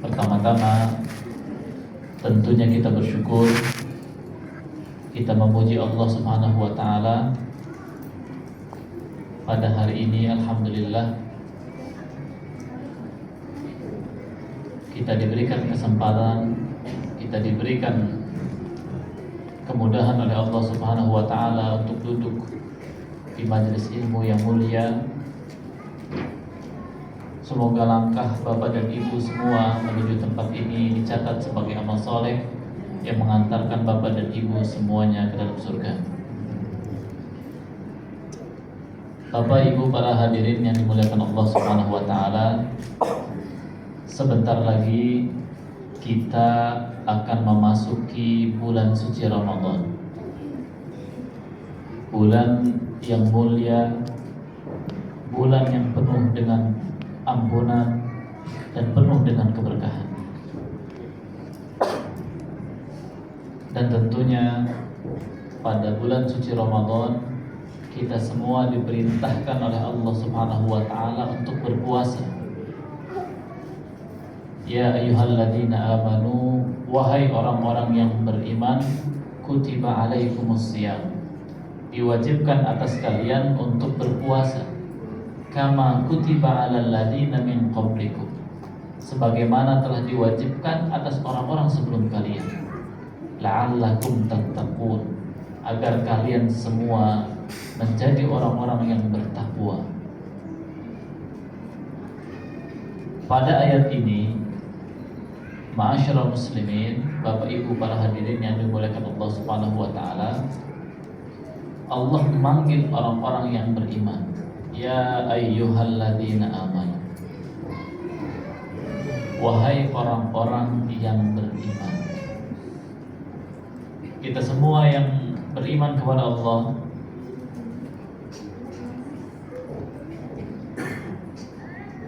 Pertama-tama tentunya kita bersyukur, kita memuji Allah Subhanahu wa taala. Pada hari ini alhamdulillah kita diberikan kesempatan, kita diberikan kemudahan oleh Allah Subhanahu wa taala untuk duduk di majelis ilmu yang mulia. Semoga langkah Bapak dan Ibu semua menuju tempat ini dicatat sebagai amal soleh yang mengantarkan Bapak dan Ibu semuanya ke dalam surga. Bapak Ibu para hadirin yang dimuliakan Allah Subhanahu wa taala, sebentar lagi kita akan memasuki bulan suci Ramadan. Bulan yang mulia, bulan yang penuh dengan ampunan dan penuh dengan keberkahan. Dan tentunya pada bulan suci Ramadan kita semua diperintahkan oleh Allah Subhanahu wa taala untuk berpuasa. Ya ayyuhalladzina amanu, wahai orang-orang yang beriman, kutiba alaikumusiyam, diwajibkan atas kalian untuk berpuasa. Kama kutiba alal ladzina min qablikum, sebagaimana telah diwajibkan atas orang-orang sebelum kalian. La'allakum tattaqun, agar kalian semua menjadi orang-orang yang bertakwa. Pada ayat ini, ma'asyiral muslimin, Bapak Ibu para hadirin yang dimuliakan Allah Subhanahu wa taala, Allah memanggil orang-orang yang beriman. Ya ayyuhalladzina amanu, wahai orang-orang yang beriman. Kita semua yang beriman kepada Allah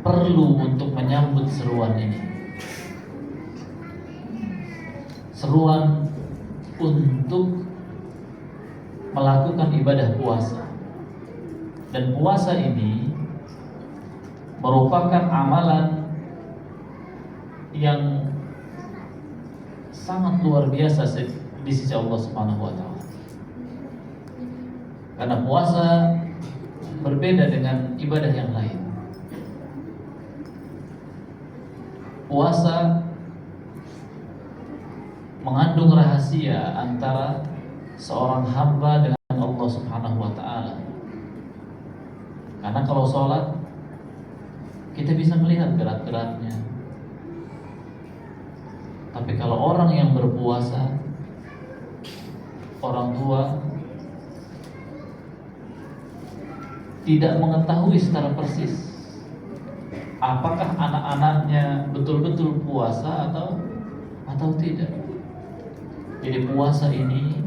perlu untuk menyambut seruan ini. Seruan untuk melakukan ibadah puasa. Dan puasa ini merupakan amalan yang sangat luar biasa di sisi Allah Subhanahu wa taala. Karena puasa berbeda dengan ibadah yang lain. Puasa mengandung rahasia antara seorang hamba dengan Allah Subhanahu wa taala. Karena kalau sholat kita bisa melihat gerak-geraknya. Tapi kalau orang yang berpuasa, orang tua tidak mengetahui secara persis apakah anak-anaknya betul-betul puasa atau tidak. Jadi puasa ini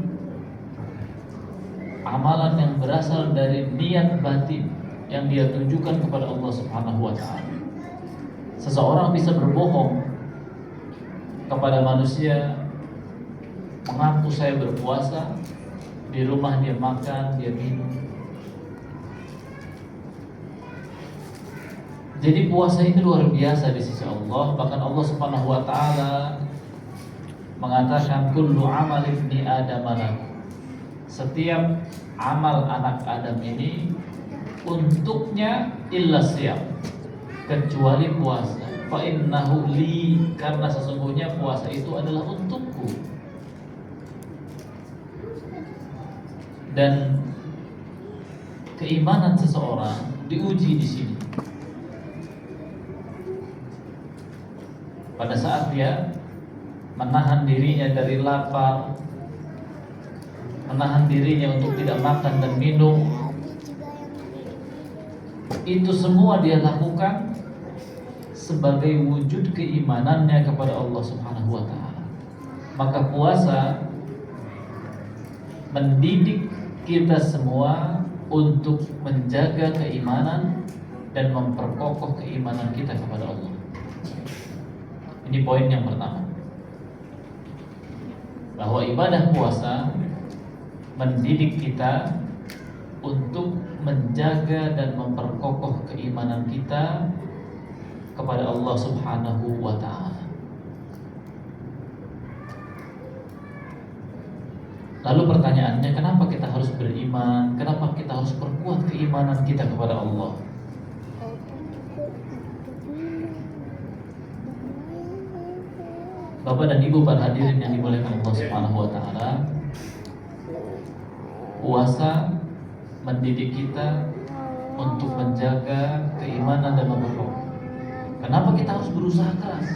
amalan yang berasal dari niat batin yang dia tunjukkan kepada Allah Subhanahu wa taala. Seseorang bisa berbohong kepada manusia, mengaku saya berpuasa, di rumah dia makan, dia minum. Jadi puasa ini luar biasa di sisi Allah. Bahkan Allah Subhanahu wa taala mengatakan kullu amal ibni adam lahu, setiap amal anak Adam ini untuknya illa siyam, kecuali puasa. Fa innahu li, karena sesungguhnya puasa itu adalah untukku. Dan keimanan seseorang diuji di sini. Pada saat dia menahan dirinya dari lapar, menahan dirinya untuk tidak makan dan minum, itu semua dia lakukan sebagai wujud keimanannya kepada Allah Subhanahu wa taala. Maka puasa mendidik kita semua untuk menjaga keimanan dan memperkokoh keimanan kita kepada Allah. Ini poin yang pertama, bahwa ibadah puasa mendidik kita untuk menjaga dan memperkokoh keimanan kita kepada Allah Subhanahu wa ta'ala. Lalu pertanyaannya, kenapa kita harus beriman? Kenapa kita harus perkuat keimanan kita kepada Allah? Bapak dan Ibu para hadirin yang dimuliakan Allah Subhanahu wa taala, puasa mendidik kita untuk menjaga keimanan dan memperkuat. Kenapa kita harus berusaha keras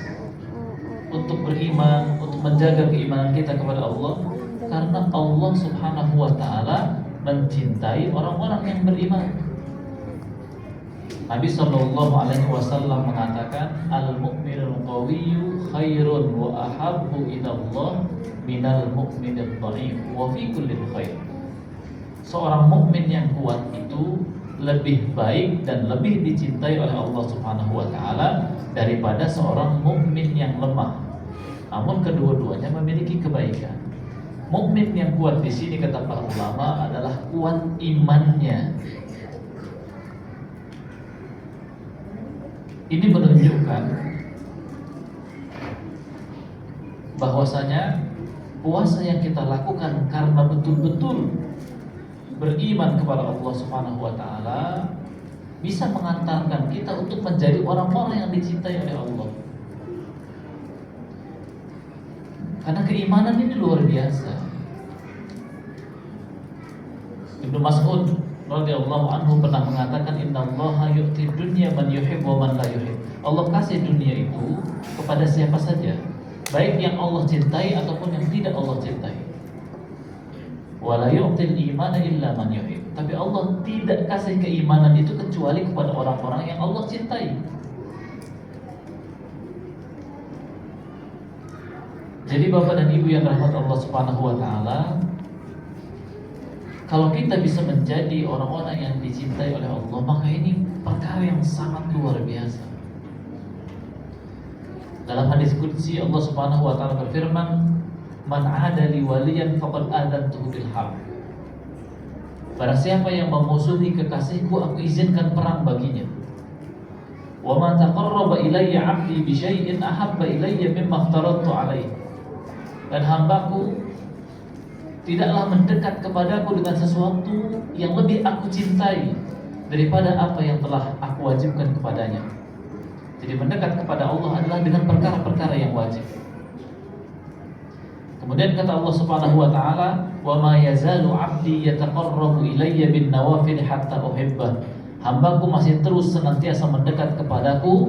untuk beriman, untuk menjaga keimanan kita kepada Allah? Karena Allah Subhanahu wa taala mencintai orang-orang yang beriman. Nabi sallallahu alaihi wasallam mengatakan, al-mu'minul qawiyyu khairun wa ahabbu ila Allah minal mu'minid dha'if wa fi kulli khair. Seorang mukmin yang kuat itu lebih baik dan lebih dicintai oleh Allah Subhanahu wa taala daripada seorang mukmin yang lemah. Namun kedua-duanya memiliki kebaikan. Mukmin yang kuat di sini kata para ulama adalah kuat imannya. Ini menunjukkan bahwasanya puasa yang kita lakukan karena betul-betul beriman kepada Allah Subhanahu wa taala bisa mengantarkan kita untuk menjadi orang-orang yang dicintai oleh Allah. Karena keimanan ini luar biasa. Ibnu Mas'ud radhiyallahu anhu pernah mengatakan, innallaha yu'ti dunya man yuhib wa man la yuhib. Allah kasih dunia itu kepada siapa saja, baik yang Allah cintai ataupun yang tidak Allah cintai. Wa la yu'til imana illa man yuhib. Tapi Allah tidak kasih keimanan itu kecuali kepada orang-orang yang Allah cintai. Jadi Bapak dan Ibu yang rahmat Allah Subhanahu wa taala, kalau kita bisa menjadi orang-orang yang dicintai oleh Allah, maka ini perkara yang sangat luar biasa. Dalam hadis qudsi Allah Subhanahu wa taala berfirman, "Man 'ada li waliyan faqad adantuhu bil harb." Barang siapa yang memusuhi kekasihku, aku izinkan perang baginya. "Wa ma taqarraba ilayya 'abdi bi syai'in ahabba ilayya mimma aftaradtu 'alaihi." Dan hambaku tidaklah mendekat kepadaku dengan sesuatu yang lebih aku cintai daripada apa yang telah aku wajibkan kepadanya. Jadi mendekat kepada Allah adalah dengan perkara-perkara yang wajib. Kemudian kata Allah Subhanahu wa taala, "Wa ma yazalu 'abdi yataqarrabu ilayya bin nawafil hatta uhibbah." Hambaku masih terus senantiasa mendekat kepadaku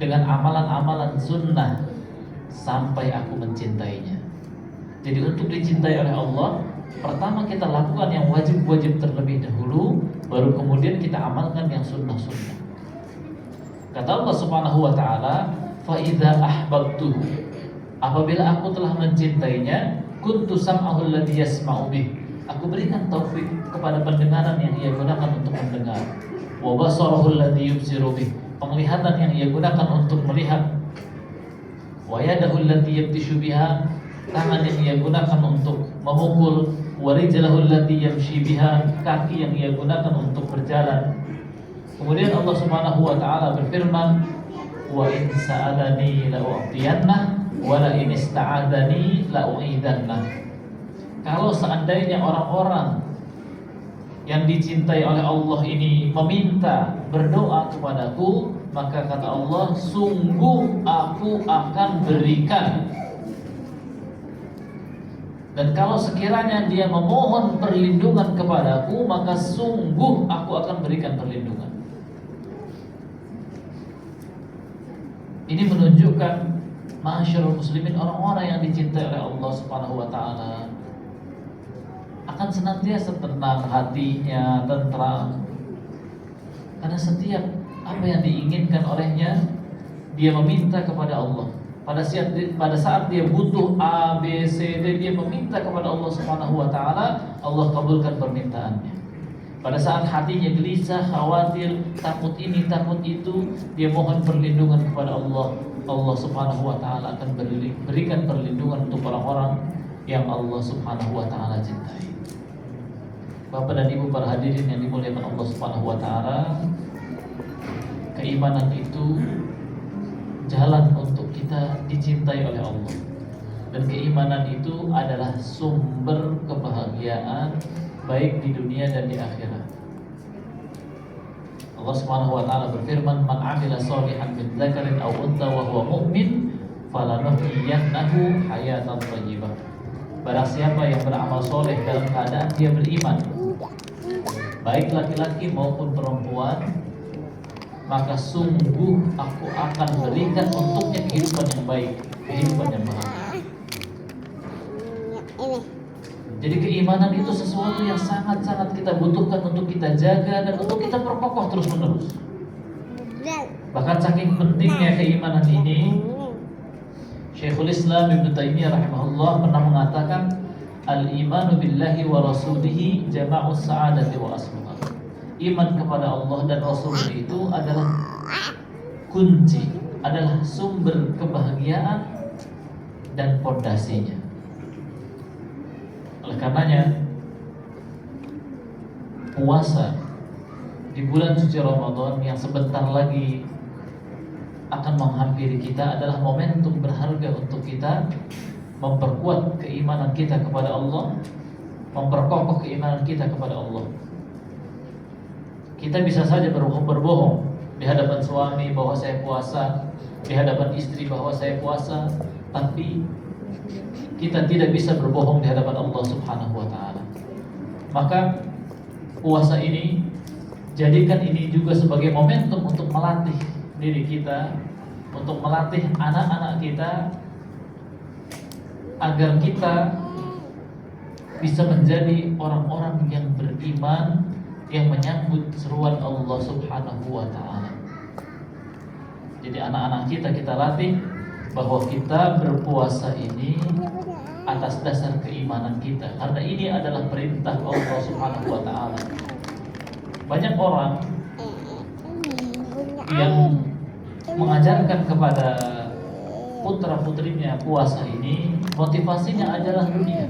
dengan amalan-amalan sunnah sampai aku mencintainya. Jadi untuk dicintai oleh Allah, pertama kita lakukan yang wajib-wajib terlebih dahulu, baru kemudian kita amalkan yang sunnah-sunnah. Kata Allah Subhanahu wa taala, "Fa idza ahbabtuhu." Apabila aku telah mencintainya, kuntu sam'ahu alladhi yasma'u bih. Aku berikan taufik kepada pendengaran yang ia gunakan untuk mendengar. Wa basarahu alladhi yubsiru bih. Penglihatan yang ia gunakan untuk melihat. Wa yadahu allati yabtishu biha, tangan yang ia gunakan untuk memukul. Wa rijlahu allati yamshi biha, kaki yang ia gunakan untuk berjalan. Kemudian Allah Subhanahu wa taala berfirman, wa in sa'alani la u'tiyannah wa la in ista'adani la u'idannah. Kalau seandainya orang-orang yang dicintai oleh Allah ini meminta, berdoa kepadaku, maka kata Allah, sungguh aku akan berikan. Dan kalau sekiranya dia memohon perlindungan kepadaku, maka sungguh aku akan berikan perlindungan. Ini menunjukkan masyarul muslimin, orang-orang yang dicintai oleh Allah Subhanahu wa taala akan senantiasa tenang hatinya, tentram. Karena setiap apa yang diinginkan olehnya, dia meminta kepada Allah. Pada saat dia butuh A, B, C, D, dia meminta kepada Allah Subhanahu wa taala, Allah kabulkan permintaannya. Pada saat hatinya gelisah, khawatir, takut ini, takut itu, dia mohon perlindungan kepada Allah. Allah Subhanahu wa taala akan berikan perlindungan untuk orang-orang yang Allah Subhanahu wa taala cintai. Bapak dan Ibu para hadirin yang dimuliakan Allah Subhanahu wa taala, keimanan itu jalan untuk kita dicintai oleh Allah. Dan keimanan itu adalah sumber kebahagiaan baik di dunia dan di akhirat. Allah Subhanahu wa taala berfirman, "Man 'amila shalihan min dzakarin aw untha wa huwa mu'min, falanuhyiyannahu hayatan thayyibah." Barang siapa yang beramal soleh dalam keadaan dia beriman, baik laki-laki maupun perempuan, maka sungguh aku akan berikan untuknya kehidupan yang baik, kehidupan yang bahagia. Jadi keimanan itu sesuatu yang sangat-sangat kita butuhkan untuk kita jaga dan untuk kita perkokoh terus-menerus. Bahkan saking pentingnya keimanan ini, Syekhul Islam Ibnu Taimiyah rahimahullah pernah mengatakan, al-imanu billahi wa rasulihi jama'us sa'adati wa asluha. Iman kepada Allah dan Rasulnya itu adalah kunci, adalah sumber kebahagiaan dan fondasinya. Oleh karenanya, puasa di bulan suci Ramadan yang sebentar lagi akan menghampiri kita adalah momentum berharga untuk kita memperkuat keimanan kita kepada Allah, memperkokoh keimanan kita kepada Allah. Kita bisa saja berbohong di hadapan suami bahwa saya puasa, di hadapan istri bahwa saya puasa, tapi kita tidak bisa berbohong di hadapan Allah Subhanahu wa taala. Maka puasa ini, jadikan ini juga sebagai momentum untuk melatih diri kita, untuk melatih anak-anak kita agar kita bisa menjadi orang-orang yang beriman, yang menyambut seruan Allah Subhanahu wa taala. Jadi anak-anak kita latih bahwa kita berpuasa ini atas dasar keimanan kita, karena ini adalah perintah Allah Subhanahu wa taala. Banyak orang yang mengajarkan kepada putra-putrinya puasa ini, motivasinya adalah dunia,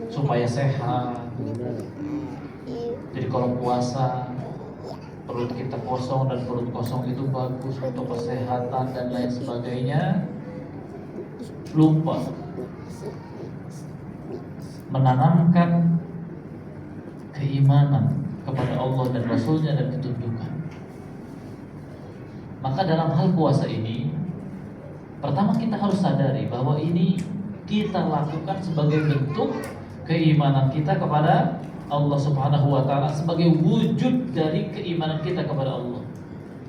supaya sehat. Jadi kalau puasa perut kita kosong, dan perut kosong itu bagus untuk kesehatan dan lain sebagainya. Lupa menanamkan keimanan kepada Allah dan Rasulnya dan ketundukan. Maka dalam hal puasa ini, pertama kita harus sadari bahwa ini kita lakukan sebagai bentuk keimanan kita kepada Allah Subhanahu wa taala, sebagai wujud dari keimanan kita kepada Allah.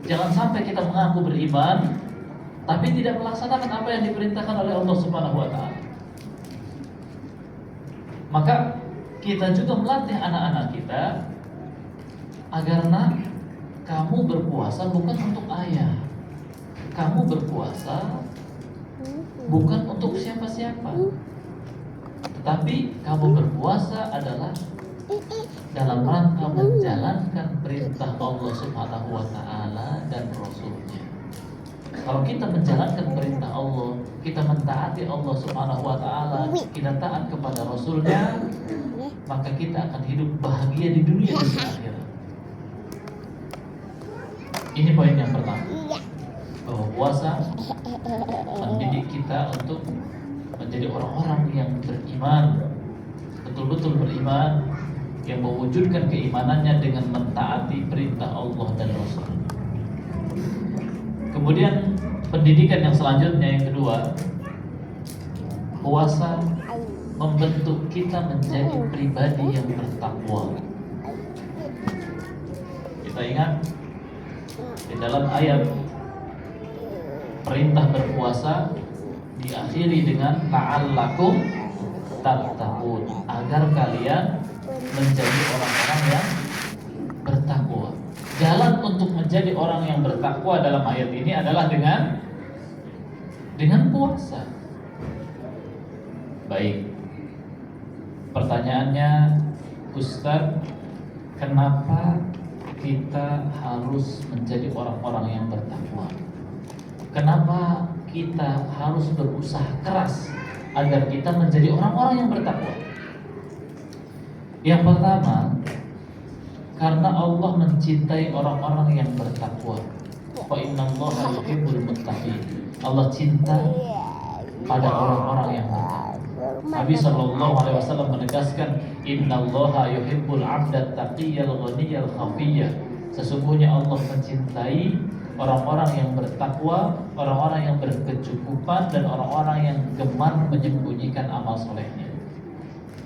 Jangan sampai kita mengaku beriman tapi tidak melaksanakan apa yang diperintahkan oleh Allah Subhanahu wa taala. Maka kita juga melatih anak-anak kita agar, nak, kamu berpuasa bukan untuk ayah, kamu berpuasa bukan untuk siapa-siapa, tetapi kamu berpuasa adalah dalam rangka menjalankan perintah Allah Subhanahu wa taala dan Rasulnya. Kalau kita menjalankan perintah Allah, kita mentaati Allah Subhanahu wa taala, kita taat kepada Rasulnya, maka kita akan hidup bahagia di dunia dan di akhirat. Ini poin yang pertama, bahwa puasa mendidik kita untuk menjadi orang-orang yang beriman, betul-betul beriman, yang mewujudkan keimanannya dengan mentaati perintah Allah dan Rasul. Kemudian pendidikan yang selanjutnya, yang kedua, puasa membentuk kita menjadi pribadi yang bertakwa. Kita ingat di dalam ayat perintah berpuasa diakhiri dengan la'allakum tattaqun, agar kalian menjadi orang-orang yang bertakwa. Jalan untuk menjadi orang yang bertakwa dalam ayat ini adalah dengan puasa. Baik. Pertanyaannya, Ustaz, kenapa kita harus menjadi orang-orang yang bertakwa? Kenapa kita harus berusaha keras agar kita menjadi orang-orang yang bertakwa? Yang pertama, karena Allah mencintai orang-orang yang bertakwa. Fa innallaha yuhibbul muttaqin. Allah cinta pada orang-orang yang bertakwa. Nabi Shallallahu Alaihi Wasallam menegaskan, Innallaha yuhibbul abda taqiyyal ghaniyal khafiyya. Sesungguhnya Allah mencintai orang-orang yang bertakwa, orang-orang yang berkecukupan, dan orang-orang yang gemar menyembunyikan amal solehnya.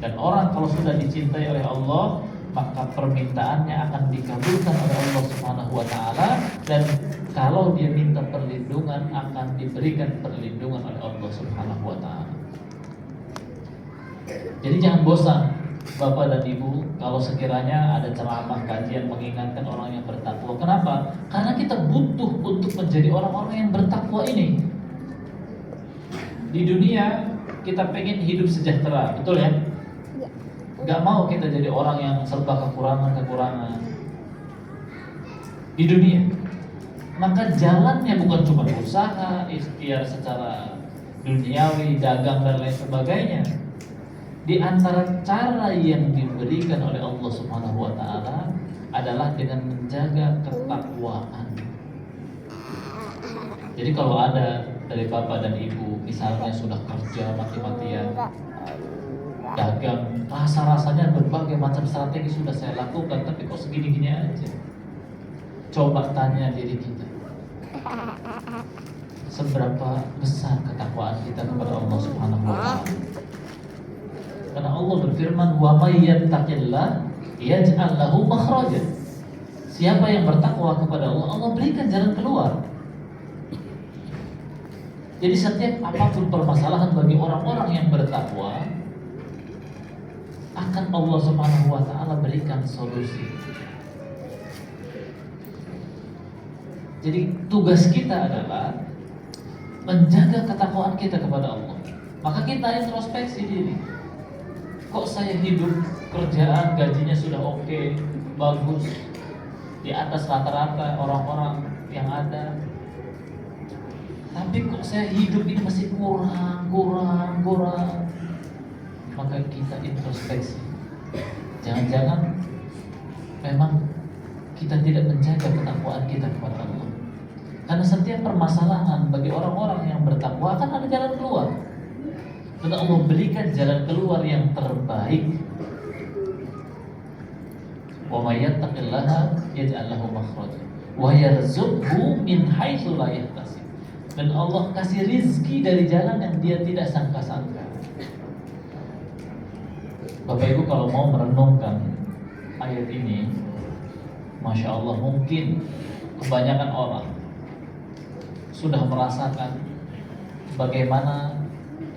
Dan orang kalau sudah dicintai oleh Allah, maka permintaannya akan dikabulkan oleh Allah Subhanahu wa taala, dan kalau dia minta perlindungan akan diberikan perlindungan oleh Allah Subhanahu wa taala. Jadi jangan bosan Bapak dan Ibu kalau sekiranya ada ceramah kajian mengingatkan orang yang bertakwa. Kenapa? Karena kita butuh untuk menjadi orang-orang yang bertakwa ini. Di dunia kita pengen hidup sejahtera, betul ya? Gak mau kita jadi orang yang serba kekurangan-kekurangan di dunia. Maka jalannya bukan cuma usaha, ikhtiar secara duniawi, dagang dan lain sebagainya. Di antara cara yang diberikan oleh Allah Subhanahu wa taala adalah dengan menjaga ketakwaan. Jadi kalau ada dari Bapak dan Ibu misalnya sudah kerja mati-matian, dagang, rasa-rasanya berbagai macam strategi sudah saya lakukan, tapi kok segini-gini aja. Coba tanya diri kita, seberapa besar ketakwaan kita kepada Allah Subhanahu wa taala? Karena Allah berfirman, wa may yattaqillah yaj'al lahu makhraja. Siapa yang bertakwa kepada Allah, Allah berikan jalan keluar. Jadi setiap apapun permasalahan bagi orang-orang yang bertakwa, akan Allah Subhanahu wa taala berikan solusi. Jadi tugas kita adalah menjaga ketakwaan kita kepada Allah. Maka kita introspeksi diri. Kok saya hidup kerjaan gajinya sudah oke, bagus, di atas rata-rata orang-orang yang ada, tapi kok saya hidup ini masih kurang. Maka kita introspeksi. Jangan-jangan memang kita tidak menjaga ketakwaan kita kepada Allah. Karena setiap permasalahan bagi orang-orang yang bertakwa akan ada jalan keluar. Dan Allah berikan jalan keluar yang terbaik. Wa may yattaqillaha yaj'al lahu makhraja wa yarzuqhu min haitsu la yahtasib. Dan Allah kasih rizki dari jalan yang dia tidak sangka-sangka. Bapak Ibu kalau mau merenungkan ayat ini, Masya Allah, mungkin kebanyakan orang sudah merasakan bagaimana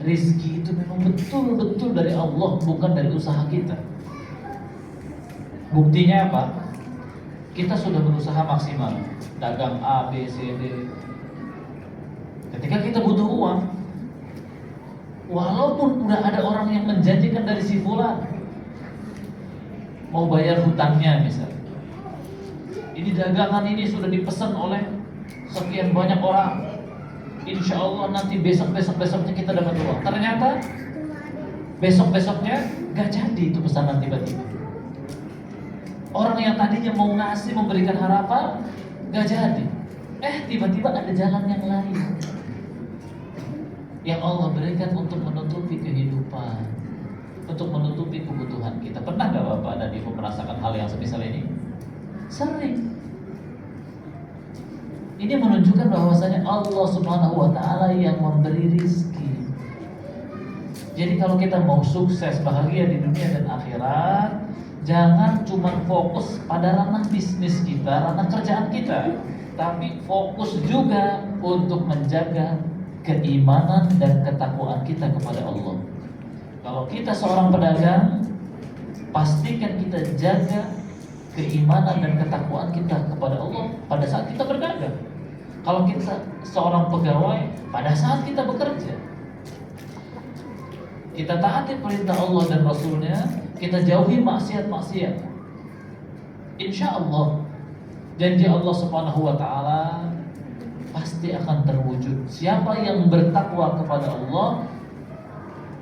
rizki itu memang betul-betul dari Allah, bukan dari usaha kita. Buktinya apa? Kita sudah berusaha maksimal, dagang A, B, C, D. Ketika kita butuh uang, walaupun udah ada orang yang menjanjikan dari si fulan mau bayar hutangnya misalnya, ini dagangan ini sudah dipesan oleh sekian banyak orang, insya Allah nanti besoknya kita dapat uang. Ternyata besoknya gak jadi itu pesanan tiba-tiba. Orang yang tadinya mau ngasih, memberikan harapan, gak jadi. Tiba-tiba ada jalan yang lain yang Allah berikan untuk menutupi kehidupan, untuk menutupi kebutuhan kita. Pernah gak Bapak dan Ibu merasakan hal yang semisal ini? Sering. Ini menunjukkan bahwasanya Allah Subhanahu wa taala yang memberi rizki. Jadi kalau kita mau sukses, bahagia di dunia dan akhirat, jangan cuma fokus pada ranah bisnis kita, ranah kerjaan kita, tapi fokus juga untuk menjaga keimanan dan ketakwaan kita kepada Allah. Kalau kita seorang pedagang, pastikan kita jaga keimanan dan ketakwaan kita kepada Allah pada saat kita berdagang. Kalau kita seorang pegawai, pada saat kita bekerja, kita taati perintah Allah dan Rasulnya, kita jauhi maksiat-maksiat. Insya Allah janji Allah Subhanahu wa taala pasti akan terwujud. Siapa yang bertakwa kepada Allah,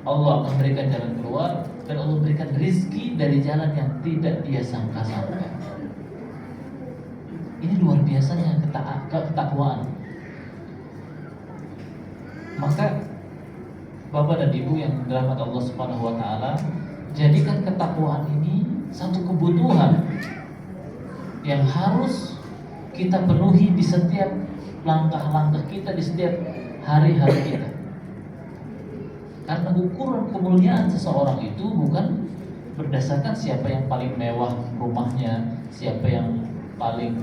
Allah akan berikan jalan keluar, dan Allah berikan rizki dari jalan yang tidak dia sangka-sangka. Ini luar biasanya ketakwaan. Maka Bapak dan Ibu yang dirahmati Allah Subhanahu wa taala, jadikan ketakwaan ini satu kebutuhan yang harus kita penuhi di setiap langkah-langkah kita, di setiap hari-hari kita. Karena ukuran kemuliaan seseorang itu bukan berdasarkan siapa yang paling mewah rumahnya, siapa yang paling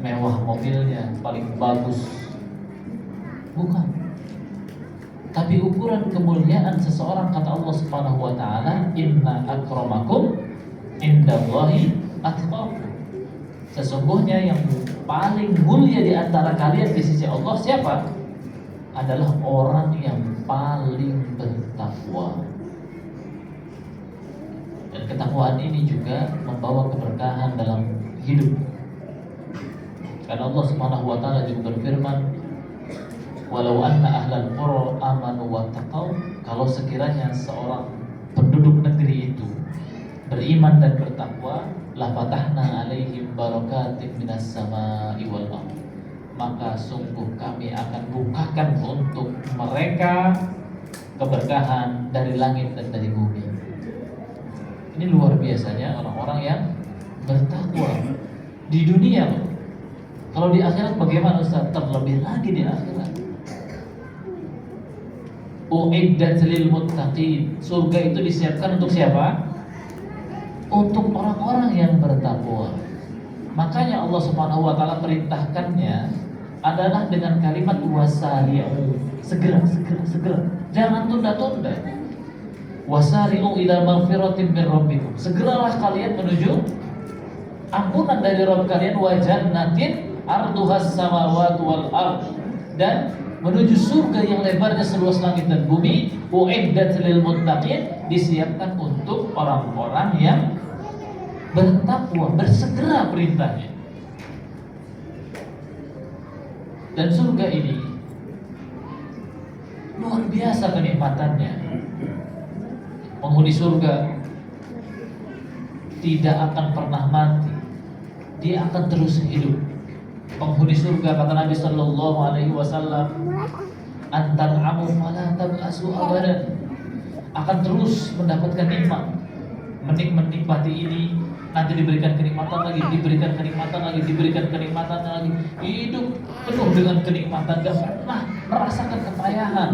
mewah mobilnya, paling bagus. Bukan. Tapi ukuran kemuliaan seseorang, kata Allah Subhanahu wa taala, inna akramakum indallahi atqakum. Sesungguhnya yang paling mulia di antara kalian di sisi Allah siapa? Adalah orang yang paling bertakwa. Dan ketakwaan ini juga membawa keberkahan dalam hidup. Karena Allah Subhanahu wa taala juga berfirman, walau anna ahlal qura amanu wattaqau, kalau sekiranya seorang penduduk negeri itu beriman dan bertakwa, la fatahna alaihim barakatim minas samai wal ardh, maka sungguh kami akan bukakan untuk mereka keberkahan dari langit dan dari bumi. Ini luar biasanya orang-orang yang bertakwa di dunia. Kalau di akhirat bagaimana Ustaz? Terlebih lagi di akhirat. Uiddat lil muttaqin. Surga itu disiapkan untuk siapa? Untuk orang-orang yang bertakwa. Makanya Allah Subhanahu wa taala perintahkannya adalah dengan kalimat wasari'u, segera. Jangan tunda-tunda. Wasari'u ila maghfiratin min rabbikum. Segeralah kalian menuju ampunan dari Rabb kalian, wa jannatin arduhas samawati wal ardh, dan menuju surga yang lebarnya seluas langit dan bumi. Uiddat lil muttaqin, disiapkan untuk orang-orang yang bertakwa, bersegera perintahnya. Dan surga ini luar biasa kenikmatannya. Penghuni surga tidak akan pernah mati, dia akan terus hidup. Penghuni surga, kata Nabi Sallallahu Alaihi Wasallam, antal amu fala tab'asu abadan, akan terus mendapatkan nikmat, menikmati ini, nanti diberikan kenikmatan lagi, diberikan kenikmatan lagi, diberikan kenikmatan lagi. Hidup penuh dengan kenikmatan, gak pernah merasakan kepayahan,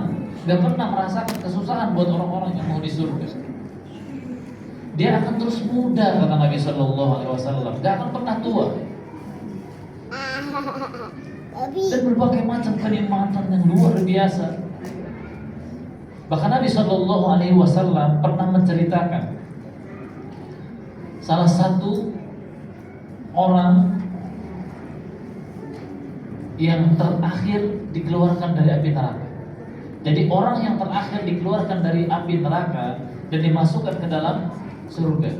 gak pernah merasakan kesusahan buat orang-orang yang mau di surga. Dia akan terus muda, kata Nabi Sallallahu Alaihi Wasallam, gak akan pernah tua. Dan berbagai macam kenikmatan yang luar biasa. Bahkan Nabi Sallallahu Alaihi Wasallam pernah menceritakan salah satu orang yang terakhir dikeluarkan dari api neraka. Jadi orang yang terakhir dikeluarkan dari api neraka dan dimasukkan ke dalam surga.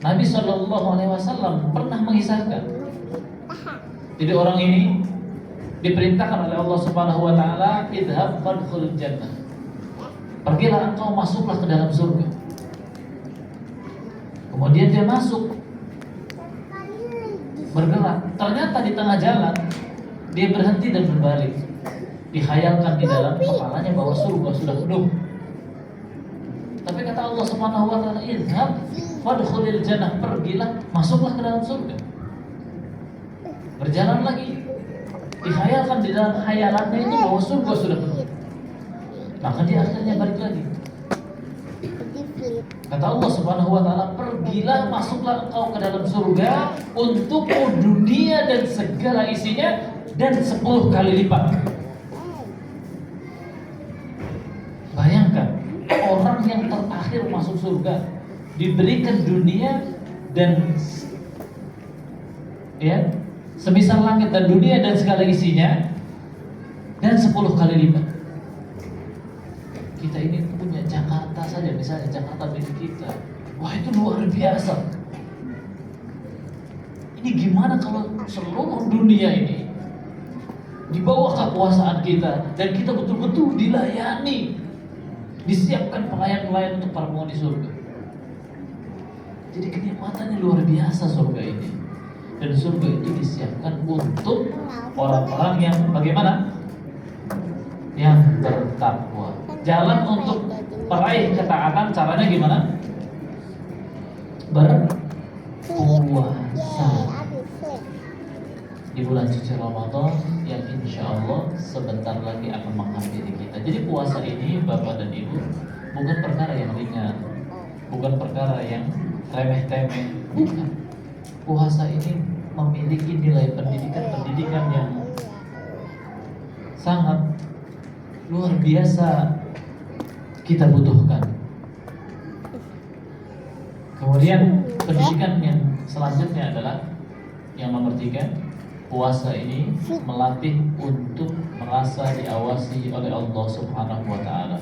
Nabi Shallallahu Alaihi Wasallam pernah mengisahkan. Jadi orang ini diperintahkan oleh Allah Subhanahu Wa Taala, idhab fadkhul jannah. Pergilah engkau, masuklah ke dalam surga. Kemudian dia masuk, bergerak. Ternyata di tengah jalan dia berhenti dan berbalik. Dihayalkan di dalam kepalanya bahwa surga sudah penuh. Tapi kata Allah Subhanahu wa taala, "Idhab fadkhulil jannah." Pergilah, masuklah ke dalam surga. Berjalan lagi. Dihayalkan di dalam hayalannya itu bahwa surga sudah penuh. Maka dia akhirnya balik lagi. Kata Allah Subhanahu wa taala, "Pergilah, masuklah engkau ke dalam surga untuk dunia dan segala isinya dan 10 kali lipat." Bayangkan, orang yang terakhir masuk surga diberikan dunia dan semisal langit dan dunia dan segala isinya dan 10 kali lipat. Kita ini punya Jakarta saja, misalnya Jakarta milik kita. Wah, itu luar biasa. Ini gimana kalau seluruh dunia ini di bawah kekuasaan kita dan kita betul-betul dilayani, disiapkan pelayan-pelayan untuk para penghuni surga. Jadi kenikmatannya luar biasa surga ini. Dan surga itu disiapkan untuk orang-orang yang bagaimana? Yang bertakwa. Jalan untuk meraih ketaatan caranya gimana? Berpuasa di bulan suci Ramadan yang insya Allah sebentar lagi akan menghampiri kita. Jadi puasa ini Bapak dan Ibu bukan perkara yang ringan, bukan perkara yang remeh-temeh, bukan. Puasa ini memiliki nilai pendidikan yang sangat luar biasa kita butuhkan. Kemudian pendidikan yang selanjutnya adalah yang nomor 3, puasa ini melatih untuk merasa diawasi oleh Allah Subhanahu wa Ta'ala.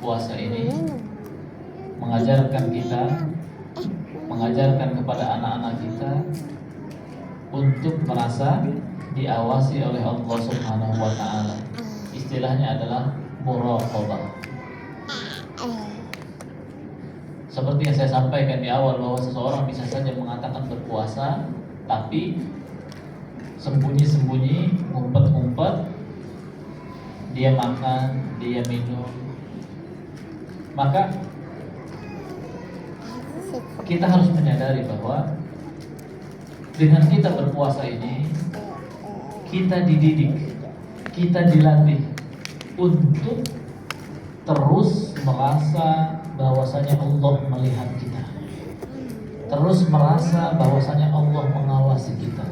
Puasa ini mengajarkan kita, mengajarkan kepada anak-anak kita untuk merasa diawasi oleh Allah Subhanahu wa Ta'ala. Istilahnya adalah muraqabah. Seperti yang saya sampaikan di awal, bahwa seseorang bisa saja mengatakan berpuasa tapi sembunyi-sembunyi, ngumpet-ngumpet, dia makan, dia minum. Maka kita harus menyadari bahwa dengan kita berpuasa ini, kita dididik, kita dilatih untuk terus merasa bahwasanya Allah melihat kita, terus merasa bahwasanya Allah mengawasi kita.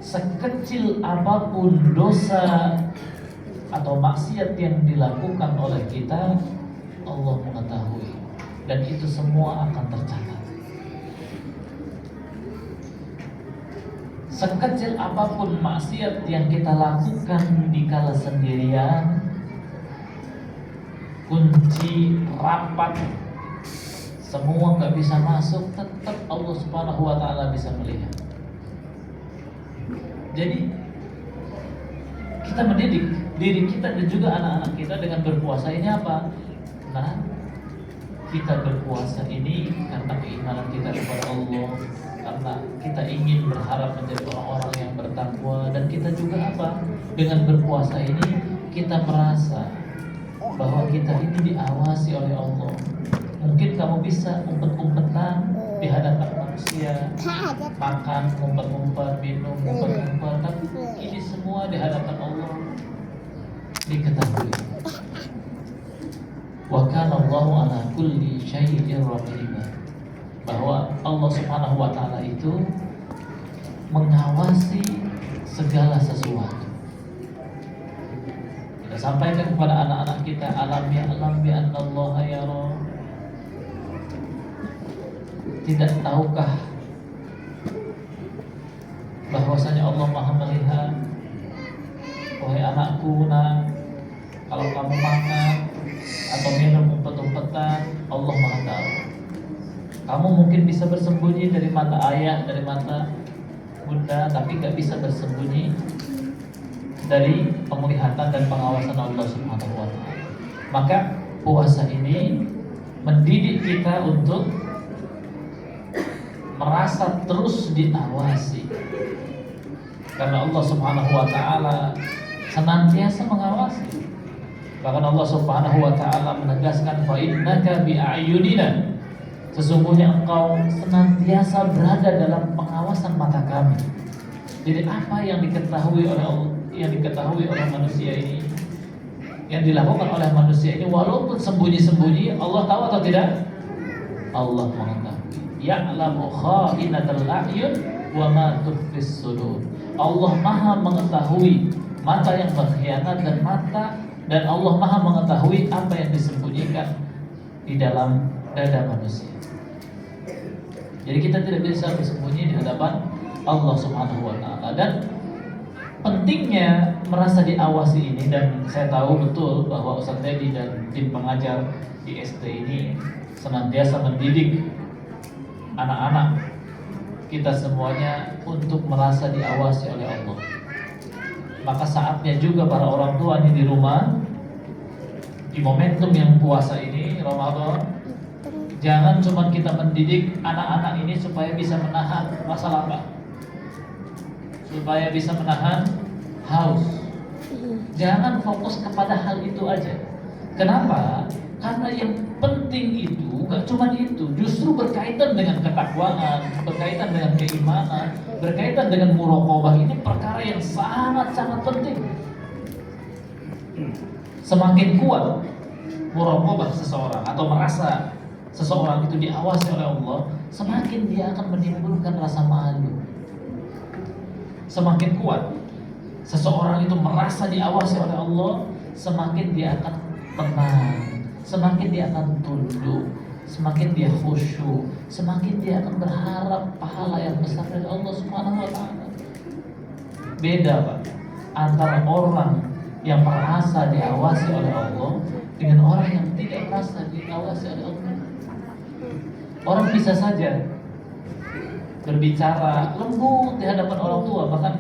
Sekecil apapun dosa atau maksiat yang dilakukan oleh kita, Allah mengetahui, dan itu semua akan tercatat. Sekecil apapun maksiat yang kita lakukan di kala sendirian, kunci rapat, semua gak bisa masuk, tetap Allah Subhanahu wa Ta'ala bisa melihat. Jadi kita mendidik diri kita dan juga anak-anak kita dengan berpuasa ini apa? Nah, kita berpuasa ini karena keimanan kita kepada Allah, karena kita ingin berharap menjadi orang-orang yang bertakwa, dan kita juga apa? Dengan berpuasa ini kita merasa bahwa kita ini diawasi oleh Allah. Mungkin kamu bisa umpet-umpetan di hadapan manusia, makan, umpet-umpet, minum, umpet-umpet, tapi ini semua di hadapan Allah diketahui. Wa kana Allahu ala kulli syai'in raqiba. Bahwa Allah Subhanahu wa Ta'ala itu mengawasi segala sesuatu. Kita sampaikan kepada anak-anak kita, alam bi annallaha yara. Tidak tahukah bahwasanya Allah Maha melihat? Wahai anakku, nak, kalau kamu makan atau minum umpet-umpetan, Allah Maha tahu. Kamu mungkin bisa bersembunyi dari mata ayah, dari mata bunda, tapi gak bisa bersembunyi dari penglihatan dan pengawasan Allah Subhanahu wa Ta'ala. Maka puasa ini mendidik kita untuk merasa terus diawasi, karena Allah Subhanahu wa Ta'ala senantiasa mengawasi. Bahkan Allah Subhanahu wa Ta'ala menegaskan, fa innaka bi a'yunina, sesungguhnya engkau senantiasa berada dalam pengawasan mata kami. Jadi apa yang diketahui oleh Allah, yang diketahui oleh manusia ini, yang dilakukan oleh manusia ini, walaupun sembunyi-sembunyi, Allah tahu atau tidak? Allah mengetahui. Ya'lamu kha'inatal a'yun wa ma tukhfis sudur. Allah Maha mengetahui mata yang berkhianat dan Allah Maha mengetahui apa yang disembunyikan di dalam dada manusia. Jadi kita tidak bisa bersembunyi di hadapan Allah Subhanahu wa Ta'ala. Dan pentingnya merasa diawasi ini, dan saya tahu betul bahwa Ustaz Dedi dan tim pengajar di SD ini senantiasa mendidik anak-anak kita semuanya untuk merasa diawasi oleh Allah. Maka saatnya juga para orang tua ini di rumah, di momentum yang puasa ini, Ramadan, jangan cuma kita mendidik anak-anak ini supaya bisa menahan rasa lapar, supaya bisa menahan haus, Jangan fokus kepada hal itu aja. Kenapa? Karena yang penting itu gak cuma itu, justru berkaitan dengan ketakwaan, berkaitan dengan keimanan, berkaitan dengan muraqabah. Ini perkara yang sangat-sangat penting. Semakin kuat muraqabah seseorang atau merasa seseorang itu diawasi oleh Allah, semakin dia akan menimbulkan rasa malu. Semakin kuat seseorang itu merasa diawasi oleh Allah, semakin dia akan tenang, semakin dia akan tunduk, semakin dia khusyuk, semakin dia akan berharap pahala yang besar dari Allah Subhanahu wa taala. Beda, Pak, antara orang yang merasa diawasi oleh Allah dengan orang yang tidak merasa diawasi oleh Allah. Orang bisa saja berbicara lembut di hadapan orang tua. Bahkan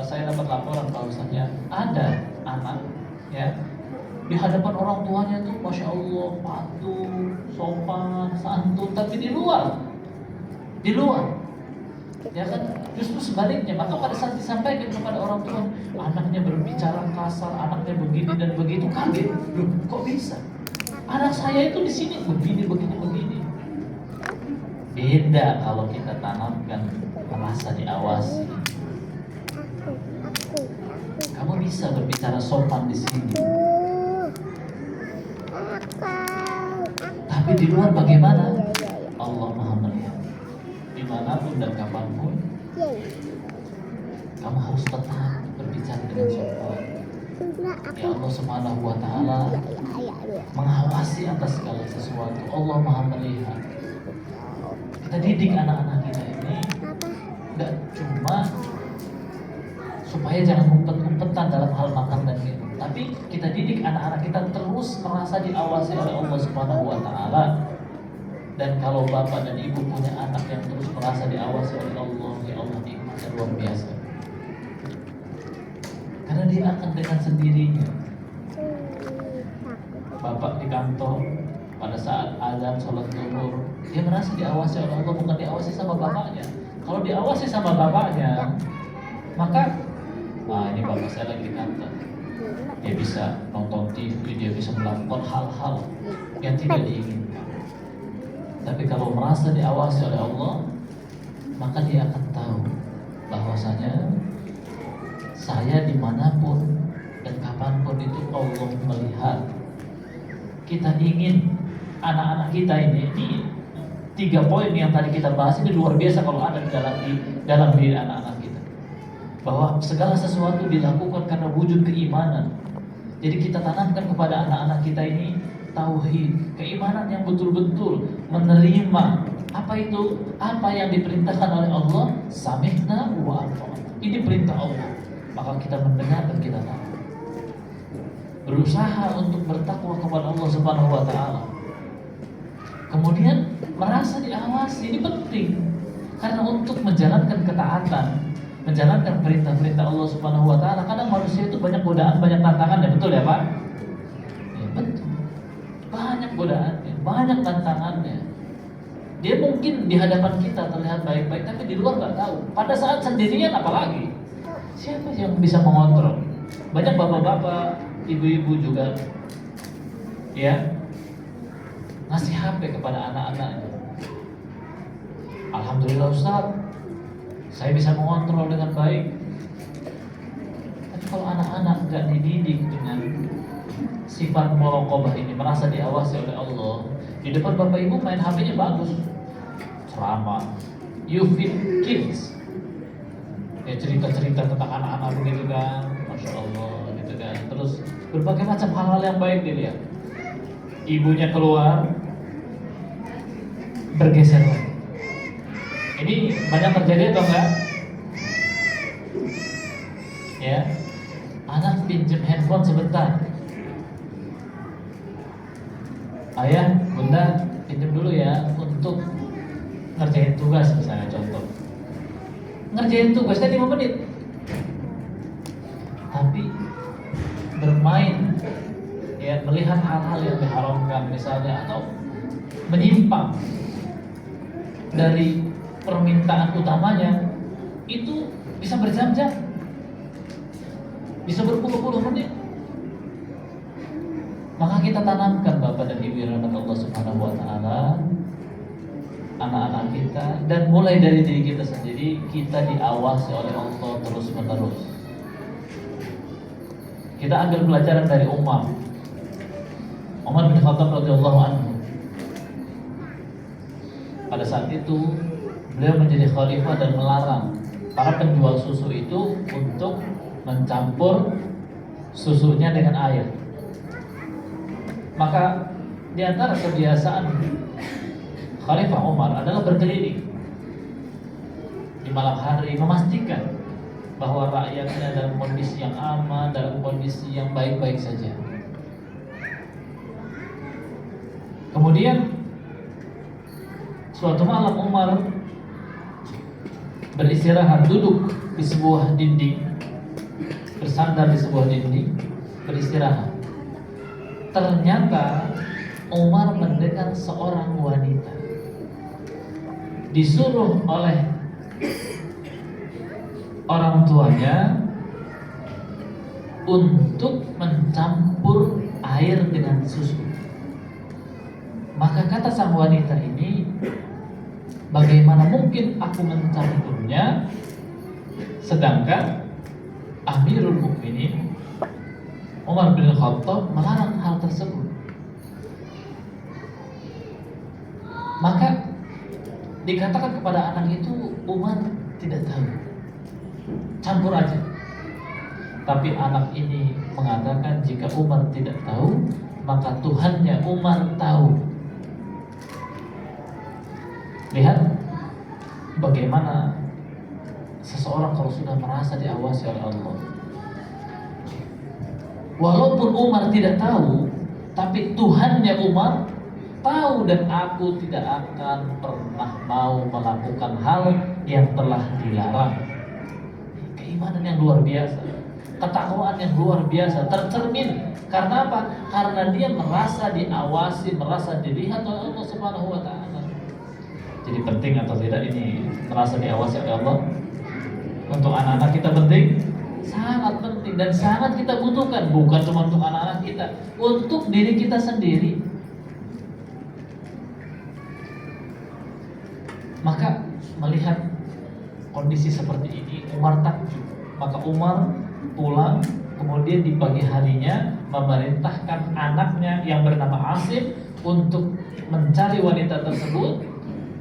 saya dapat laporan bahwasanya ada anak ya di hadapan orang tuanya tuh masya Allah patuh, sopan, santun, tapi di luar ya kan justru sebaliknya. Maka pada saat disampaikan kepada orang tua, anaknya berbicara kasar, anaknya begini dan begitu, kaget, loh kok bisa? Anak saya itu di sini begini. Beda kalau kita tanamkan merasa diawasi. Kamu bisa berbicara sopan di sini, tapi di luar bagaimana? Allah Maha melihat. Dimanapun dan kapanpun, kamu harus tetap berbicara dengan sopan. Ya Allah Subhanahu wa taala mengawasi atas segala sesuatu. Allah Maha melihat. Kita didik anak-anak kita ini enggak cuma supaya jangan umpet-umpetan dalam hal makan dan minum, tapi kita didik anak-anak kita terus merasa diawasi oleh Allah Subhanahu wa taala. Dan kalau bapak dan ibu punya anak yang terus merasa diawasi oleh Allah, ya Allah, nikmatnya luar biasa. Karena dia akan dengan sendirinya. Bapak di kantor pada saat azan sholat zuhur, dia merasa diawasi oleh Allah, bukan diawasi sama bapaknya. Kalau diawasi sama bapaknya, maka ini bapak saya lagi di kantor. Dia bisa nonton TV, dia bisa melakukan hal-hal yang tidak diinginkan. Tapi kalau merasa diawasi oleh Allah, maka dia akan tahu bahwasanya saya dimanapun dan kapanpun itu Allah melihat. Kita ingin anak-anak kita ini 3 poin yang tadi kita bahas ini luar biasa kalau ada di dalam diri anak-anak kita. Bahwa segala sesuatu dilakukan karena wujud keimanan. Jadi kita tanamkan kepada anak-anak kita ini tauhid, keimanan yang betul-betul menerima apa itu, apa yang diperintahkan oleh Allah, sami'na wa ata'na. Ini perintah Allah, maka kita mendengar dan kita taat. Berusaha untuk bertakwa kepada Allah Subhanahu wa taala. Kemudian merasa diawasi, ini penting. Karena untuk menjalankan ketaatan, menjalankan perintah-perintah Allah Subhanahu wa taala, kadang manusia itu banyak godaan, banyak tantangannya, betul ya, Pak? Ya, betul. Banyak godaannya, banyak tantangannya. Dia mungkin di hadapan kita terlihat baik-baik, tapi di luar nggak tahu. Pada saat sendirian apalagi, siapa yang bisa mengontrol? Banyak bapak-bapak, ibu-ibu juga, ya, ngasih HP kepada anak-anaknya. Alhamdulillah Ustaz, saya bisa mengontrol dengan baik. Tapi kalau anak-anak nggak dididik dengan sifat muraqabah ini, merasa diawasi oleh Allah, di depan bapak ibu main HP-nya bagus, ceramah, you feed kids, ya cerita-cerita tentang anak-anak begitu kan, masya Allah gitu kan. Terus berbagai macam hal-hal yang baik dilihat. Ibunya keluar, bergeser lagi. Ini banyak terjadi atau enggak? Ya, anak pinjam handphone sebentar. Ayah, bunda, pinjam dulu ya untuk ngerjain tugas misalnya, contoh. Ngerjain tugasnya 5 menit. Tapi bermain, ya, melihat hal-hal yang diharamkan misalnya, atau menyimpang dari permintaan utamanya, itu bisa berjam-jam. bisa berpuluh-puluh menit. Maka kita tanamkan Bapak dan Ibu yang rahmat Allah Subhanahu wa taala, anak-anak kita, dan mulai dari diri kita sendiri, kita diawasi oleh Allah terus-menerus. Kita ambil pelajaran dari Umar bin Khattab radhiyallahu anhu. Pada saat itu beliau menjadi khalifah dan melarang para penjual susu itu untuk mencampur susunya dengan air. Maka di antara kebiasaan Khalifah Umar adalah berkeliling di malam hari memastikan bahwa rakyatnya dalam kondisi yang aman, dalam kondisi yang baik-baik saja. Kemudian suatu malam Umar beristirahat, duduk di sebuah dinding, bersandar di sebuah dinding, beristirahat. Ternyata Umar mendengar seorang wanita disuruh oleh orang tuanya untuk mencampur air dengan susu. Maka kata sang wanita ini, bagaimana mungkin aku mencampurnya sedangkan Amirul Mukminin Umar bin Khattab melarang hal tersebut. Maka dikatakan kepada anak itu, Umar tidak tahu, campur aja. Tapi anak ini mengatakan jika Umar tidak tahu, maka Tuhannya Umar tahu. Lihat bagaimana seseorang kalau sudah merasa diawasi oleh Allah. Walaupun Umar tidak tahu, tapi Tuhannya Umar tahu, dan aku tidak akan pernah mau melakukan hal yang telah dilarang. Keimanan yang luar biasa, ketakwaan yang luar biasa tercermin. Karena apa? Karena dia merasa diawasi, merasa dilihat oleh Allah Subhanahu wa taala. Jadi penting atau tidak ini merasa diawasi oleh Allah? Untuk anak-anak kita penting? Sangat penting dan sangat kita butuhkan. Bukan cuma untuk anak-anak kita, untuk diri kita sendiri. Maka melihat kondisi seperti ini, Umar takjub. Maka Umar pulang, kemudian di pagi harinya memerintahkan anaknya yang bernama Asim untuk mencari wanita tersebut,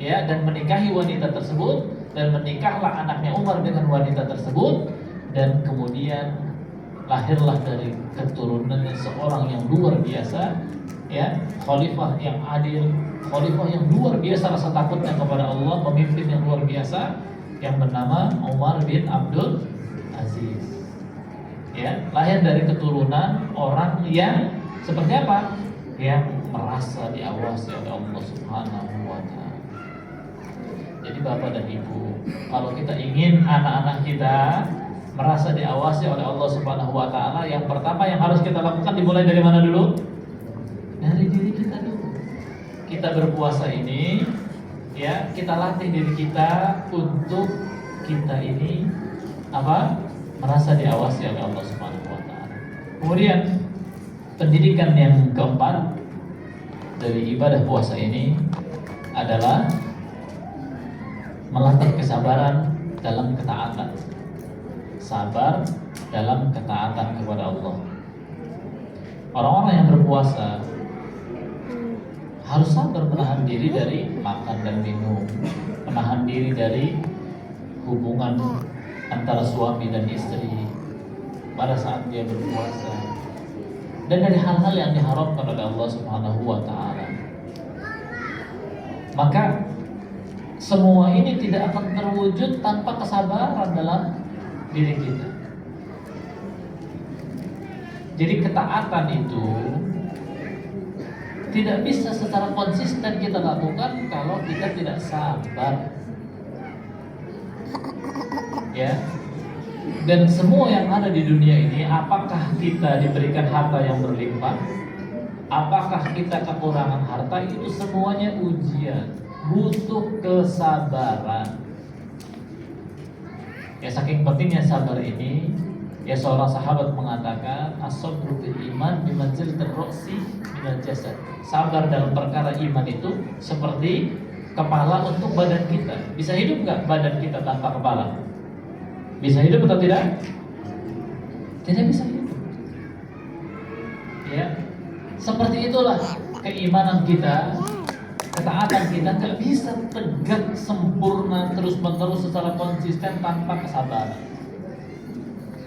ya, dan menikahi wanita tersebut, dan menikahlah anaknya Umar dengan wanita tersebut, dan kemudian lahirlah dari keturunannya seorang yang luar biasa, ya, khalifah yang adil, khalifah yang luar biasa rasa takutnya kepada Allah, pemimpin yang luar biasa yang bernama Umar bin Abdul Aziz. Ya, lahir dari keturunan orang yang seperti apa? Yang merasa diawasi oleh Allah Subhanahu wa taala. Jadi Bapak dan Ibu, kalau kita ingin anak-anak kita merasa diawasi oleh Allah Subhanahu wa taala, yang pertama yang harus kita lakukan dimulai dari mana dulu? Dari diri kita dulu. Kita berpuasa ini, ya, kita latih diri kita untuk kita ini apa? Merasa diawasi oleh Allah Subhanahu wa taala. Kemudian pendidikan yang keempat dari ibadah puasa ini adalah melatih kesabaran dalam ketaatan. Sabar dalam ketaatan kepada Allah. Orang-orang yang berpuasa harus sabar menahan diri dari makan dan minum, menahan diri dari hubungan antara suami dan istri pada saat dia berpuasa, dan dari hal-hal yang diharamkan oleh Allah Subhanahu wa taala. Maka semua ini tidak akan terwujud tanpa kesabaran dalam diri kita. Jadi ketaatan itu tidak bisa secara konsisten kita lakukan kalau kita tidak sabar. Ya. Dan semua yang ada di dunia ini, apakah kita diberikan harta yang berlimpah, apakah kita kekurangan harta, itu semuanya ujian, butuh kesabaran. Ya, saking pentingnya sabar ini, Ya, seorang sahabat mengatakan as-sabru bil iman bimanzilatir ra'si minal jasad. Sabar dalam perkara iman itu seperti kepala untuk badan kita. Bisa hidup nggak badan kita tanpa kepala? Bisa hidup atau tidak? Tidak bisa hidup. Ya, seperti itulah keimanan kita, ketaatan kita nggak bisa tegak sempurna terus-menerus secara konsisten tanpa kesabaran.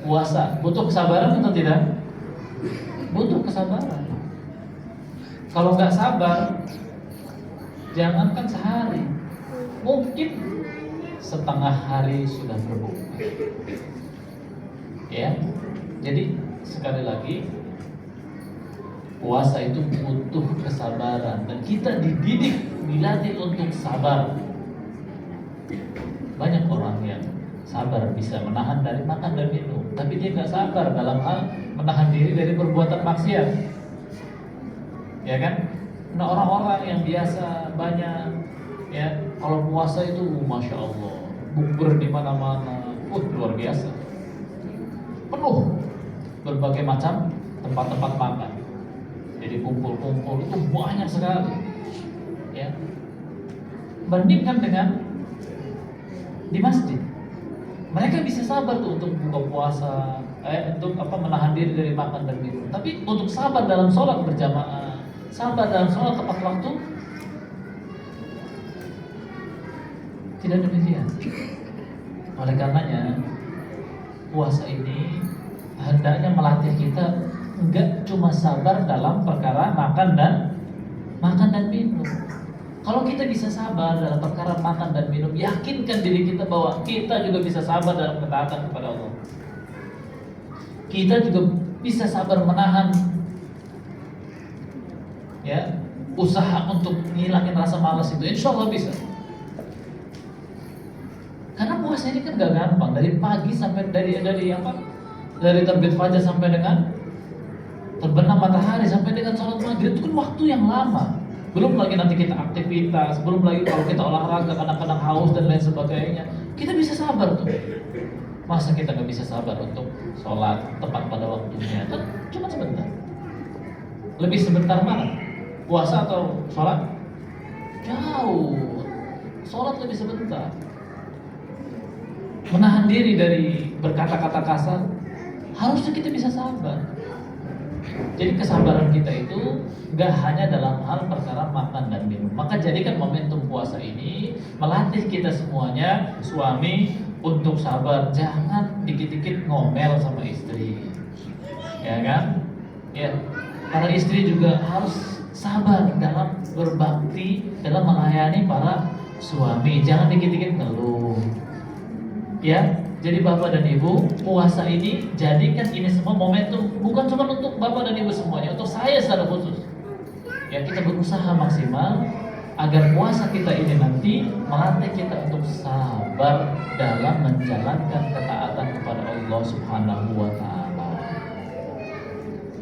Puasa butuh kesabaran atau tidak? Butuh kesabaran. Kalau nggak sabar, jangankan sehari, mungkin setengah hari sudah berbuka. Ya, jadi sekali lagi, puasa itu butuh kesabaran dan kita dididik, dilatih untuk sabar. Banyak orang yang sabar bisa menahan dari makan dan minum, tapi dia nggak sabar dalam hal menahan diri dari perbuatan maksiat. Ya kan? Nah, orang-orang yang biasa banyak, ya, kalau puasa itu masya Allah, bukber di mana-mana, luar biasa, penuh berbagai macam tempat-tempat makan. Jadi kumpul-kumpul itu banyak sekali. Ya, bandingkan dengan di masjid. Mereka bisa sabar tuh untuk buka puasa, untuk menahan diri dari makan dan minum. Tapi untuk sabar dalam sholat berjamaah, sabar dalam sholat tepat waktu, tidak demikian. Oleh karenanya, puasa ini hendaknya melatih kita enggak cuma sabar dalam perkara makan dan minum. Kalau kita bisa sabar dalam perkara makan dan minum, yakinkan diri kita bahwa kita juga bisa sabar dalam ketaatan kepada Allah. Kita juga bisa sabar menahan, ya, usaha untuk ngilangin rasa malas itu, insya Allah bisa. Karena puasa ini kan gak gampang, dari pagi sampai dari terbit fajar sampai dengan terbenam matahari sampai dengan sholat maghrib, itu kan waktu yang lama. Belum lagi nanti kita aktivitas, belum lagi kalau kita olahraga kadang-kadang haus dan lain sebagainya. Kita bisa sabar tuh. Masa kita nggak bisa sabar untuk sholat tepat pada waktunya? Kan cuma sebentar. Lebih sebentar mana? Puasa atau sholat? Jauh. Sholat lebih sebentar. Menahan diri dari berkata-kata kasar, harusnya kita bisa sabar. Jadi kesabaran kita itu gak hanya dalam hal perkara makan dan minum. Maka jadikan momentum puasa ini melatih kita semuanya, suami, untuk sabar. Jangan dikit-dikit ngomel sama istri, ya kan? Ya, para istri juga harus sabar dalam berbakti, dalam melayani para suami. Jangan dikit-dikit ngeluh. Ya, jadi bapak dan ibu, puasa ini jadikan ini semua momentum, bukan cuma untuk bapak dan ibu semuanya, untuk saya secara khusus. Ya, kita berusaha maksimal agar puasa kita ini nanti melatih kita untuk sabar dalam menjalankan ketaatan kepada Allah Subhanahu wa Ta'ala.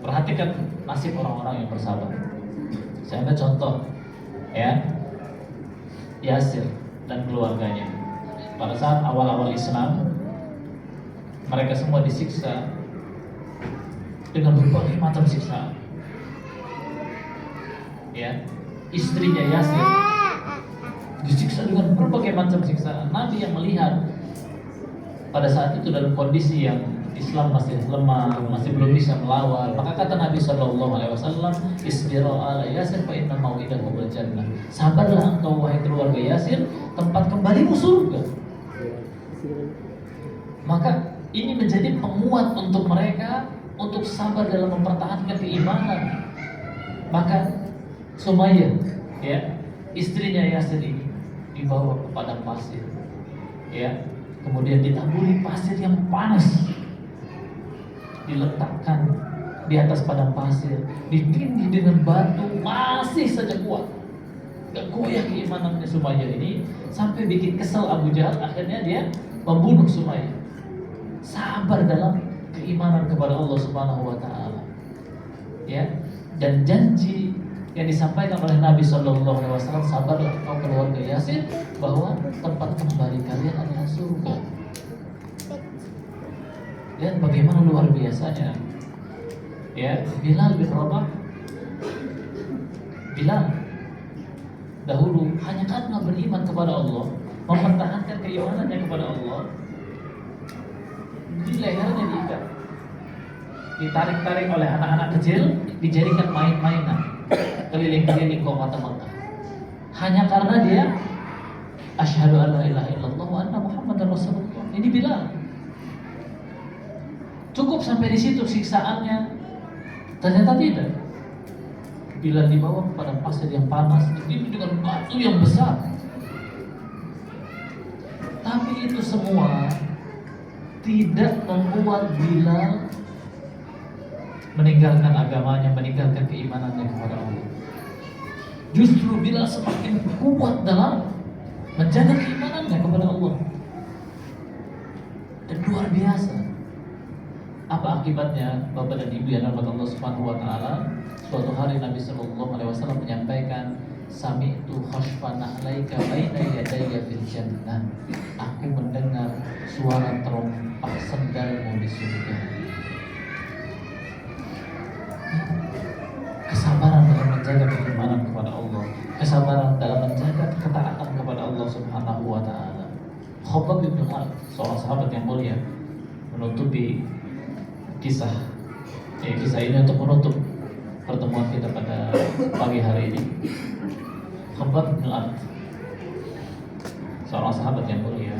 Perhatikan nasib orang-orang yang bersabar. Saya ambil contoh, ya, Yasir dan keluarganya. Pada saat awal-awal Islam, mereka semua disiksa dengan berbagai macam siksaan. Ya, istrinya Yasir disiksa dengan berbagai macam siksaan. Nabi yang melihat pada saat itu dalam kondisi yang Islam masih lemah, masih belum bisa melawan, maka kata Nabi SAW, "Isbiru ala Yasir fa inna mau'idahumul jannah." Sabarlah engkau wahai keluarga Yasir, tempat kembalimu surga. Maka ini menjadi penguat untuk mereka untuk sabar dalam mempertahankan keimanan. Maka Sumayyah, ya, istrinya Yasir ini dibawa ke padang pasir, ya, kemudian ditaburi pasir yang panas, diletakkan di atas padang pasir, ditindih dengan batu, masih saja kuat, gak goyah keimanannya Sumayyah ini, sampai bikin kesel Abu Jahal. Akhirnya dia membunuh Sumayyah. Sabar dalam keimanan kepada Allah Subhanahu wa Ta'ala, ya, dan janji yang disampaikan oleh Nabi SAW, sabarlah engkau keluarga Yasir, bahwa tempat kembali kalian adalah surga. Lihat bagaimana luar biasanya. Ya, Bilal bin Rabah. Bilal dahulu hanya karena beriman kepada Allah, mempertahankan keimanannya kepada Allah, di lehernya diikat, ditarik-tarik oleh anak-anak kecil, dijadikan main-mainan keliling-keliling kota Makkah. Hanya karena dia asyhadu an la ilaha illallah wa anna muhammadar rasulullah. Ini Bilal. Cukup sampai di situ siksaannya? Ternyata tidak. Bilal dibawa kepada pasir yang panas, itu dengan batu yang besar. Tapi itu semua tidak membuat Bilal meninggalkan agamanya, meninggalkan keimanannya kepada Allah. Justru Bilal semakin kuat dalam menjaga keimanannya kepada Allah. Dan luar biasa. Apa akibatnya, Bapak dan Ibu yang dirahmati Allah Subhanahu wa taala? Suatu hari Nabi sallallahu alaihi wasallam menyampaikan, "Sami'tu khashfana 'alaika baina yadayya fil jannah." Aku mendengar suara terompah sendalmu di surga. Kesabaran dalam menjaga keimanan kepada Allah, kesabaran dalam menjaga ketaatan kepada Allah Subhanahu wa taala. Khabbab bin Al-Arat, seorang sahabat yang mulia, menutupi kisah ini untuk menutup pertemuan kita pada pagi hari ini. Khabbab bin Al-Arat, seorang sahabat yang mulia,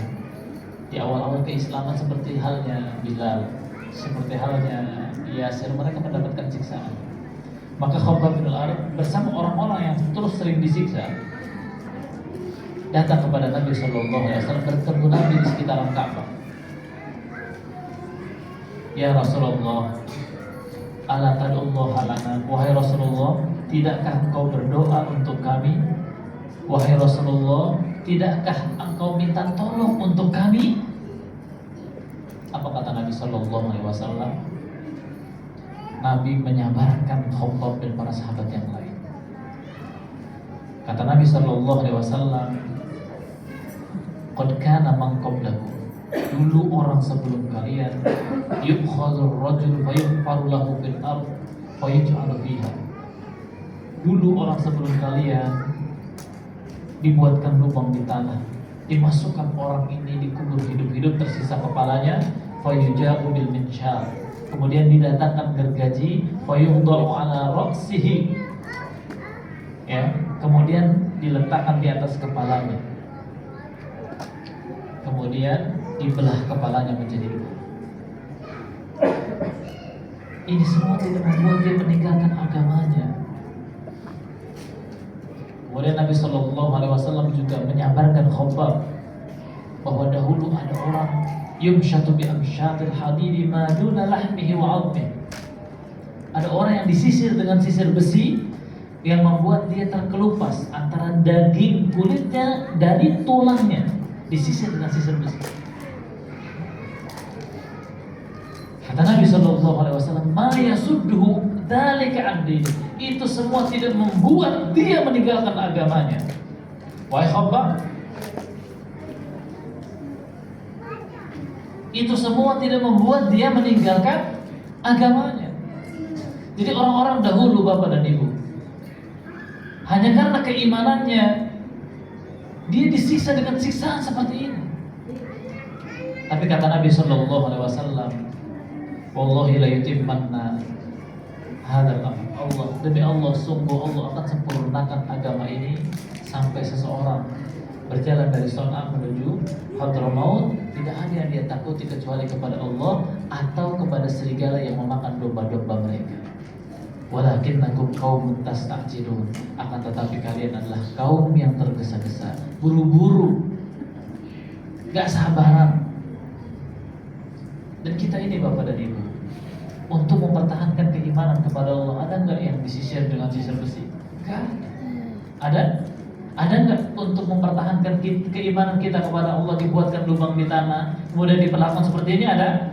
di awal-awal keislaman seperti halnya Bilal, seperti halnya Yasir, mereka mendapatkan siksaan. Maka Khabbab bin Al-Arat bersama orang-orang yang terus sering disiksa datang kepada Nabi sallallahu alaihi wasallam, bertemu Nabi di sekitaran Ka'bah. Ya Rasulullah, ala tad'ullaha lana. Wahai Rasulullah, tidakkah engkau berdoa untuk kami? Wahai Rasulullah, tidakkah engkau minta tolong untuk kami? Apa kata Nabi sallallahu alaihi wasallam? Nabi menyabarkan Khabbab dan para sahabat yang lain. Kata Nabi sallallahu alaihi wasallam, "Qad kana man qablakum." Dulu orang sebelum kalian, yukhadzur rajul fayuhfaru lahu fil ard fayuj'alu fiha. Dulu orang sebelum kalian dibuatkan lubang di tanah, dimasukkan orang ini, dikubur hidup-hidup, tersisa kepalanya, fayuja'u bil minsyar. Kemudian didatangkan gergaji, fayudha'u ala ra'sihi. Ya, kemudian diletakkan di atas kepalanya. Kemudian dibelah kepalanya menjadi dua. Ini semua tidak membuat dia meninggalkan agamanya. Kemudian Nabi sallallahu alaihi wasallam juga menyabarkan Khabbab bahwa dahulu ada orang yumshatu bi amshatil hadidi ma duna lahmihi wa 'azmihi. Ada orang yang disisir dengan sisir besi yang membuat dia terkelupas antara daging kulitnya dari tulangnya, disisir dengan sisir besi. Kata Nabi sallallahu alaihi wasallam, "Ma yasudduhu dzalika 'an dini." Itu semua tidak membuat dia meninggalkan agamanya. Wahai Khabbab, itu semua tidak membuat dia meninggalkan agamanya. Jadi orang-orang dahulu, Bapak dan Ibu, hanya karena keimanannya dia disiksa dengan siksaan seperti ini. Tapi kata Nabi sallallahu alaihi wasallam, "Wallahi la yutimmanna hadzal amr." Allah, demi Allah, sungguh Allah akan sempurnakan agama ini sampai seseorang berjalan dari Son'a menuju Hadramaut, tidak ada yang dia takuti kecuali kepada Allah atau kepada serigala yang memakan domba-domba mereka. Walakinnakum qaumun tasta'jilun. Akan tetapi kalian adalah kaum yang tergesa-gesa, buru-buru, gak sabaran. Dan kita ini, Bapak dan Ibu, untuk mempertahankan keimanan kepada Allah, ada nggak yang disisir dengan sisir besi? Gak ada. Ada nggak untuk mempertahankan keimanan kita kepada Allah dibuatkan lubang di tanah, kemudian diperlakukan seperti ini? Ada?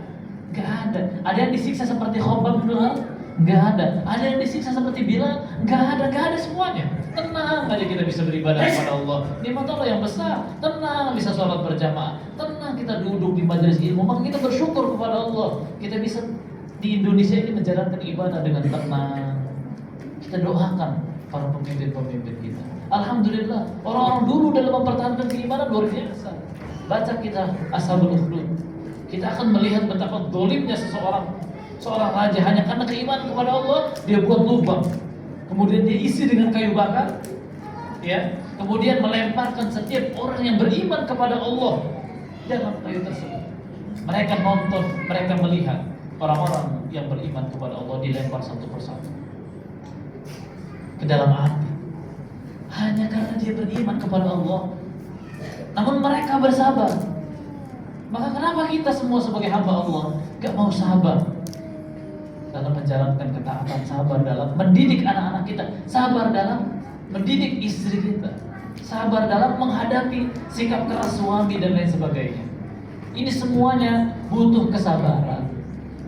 Gak ada. Ada yang disiksa seperti Khabbab bin Al-Arat? Gak ada. Ada yang disiksa seperti Bilal? Gak ada. Gak ada semuanya. Tenang aja kita bisa beribadah kepada Allah. Nikmat Allah yang besar. Tenang bisa sholat berjamaah. Tenang kita kita duduk di majelis ilmu, maka kita bersyukur kepada Allah. Kita bisa di Indonesia ini menjalankan ibadah dengan tenang. Kita doakan para pemimpin-pemimpin kita. Alhamdulillah, orang-orang dulu dalam mempertahankan keimanan luar biasa. Baca kita Ashabul Ukhdud, kita akan melihat betapa dolimnya seorang raja hanya karena keimanan kepada Allah. Dia buat lubang, kemudian dia isi dengan kayu bakar, ya, kemudian melemparkan setiap orang yang beriman kepada Allah dalam kayu tersebut. Mereka nonton, mereka melihat orang-orang yang beriman kepada Allah dilempar satu persatu ke dalam api, hanya karena dia beriman kepada Allah. Namun mereka bersabar. Maka kenapa kita semua sebagai hamba Allah gak mau sabar dalam menjalankan ketaatan, sabar dalam mendidik anak-anak kita, sabar dalam mendidik istri kita, sabar dalam menghadapi sikap keras suami dan lain sebagainya. Ini semuanya butuh kesabaran.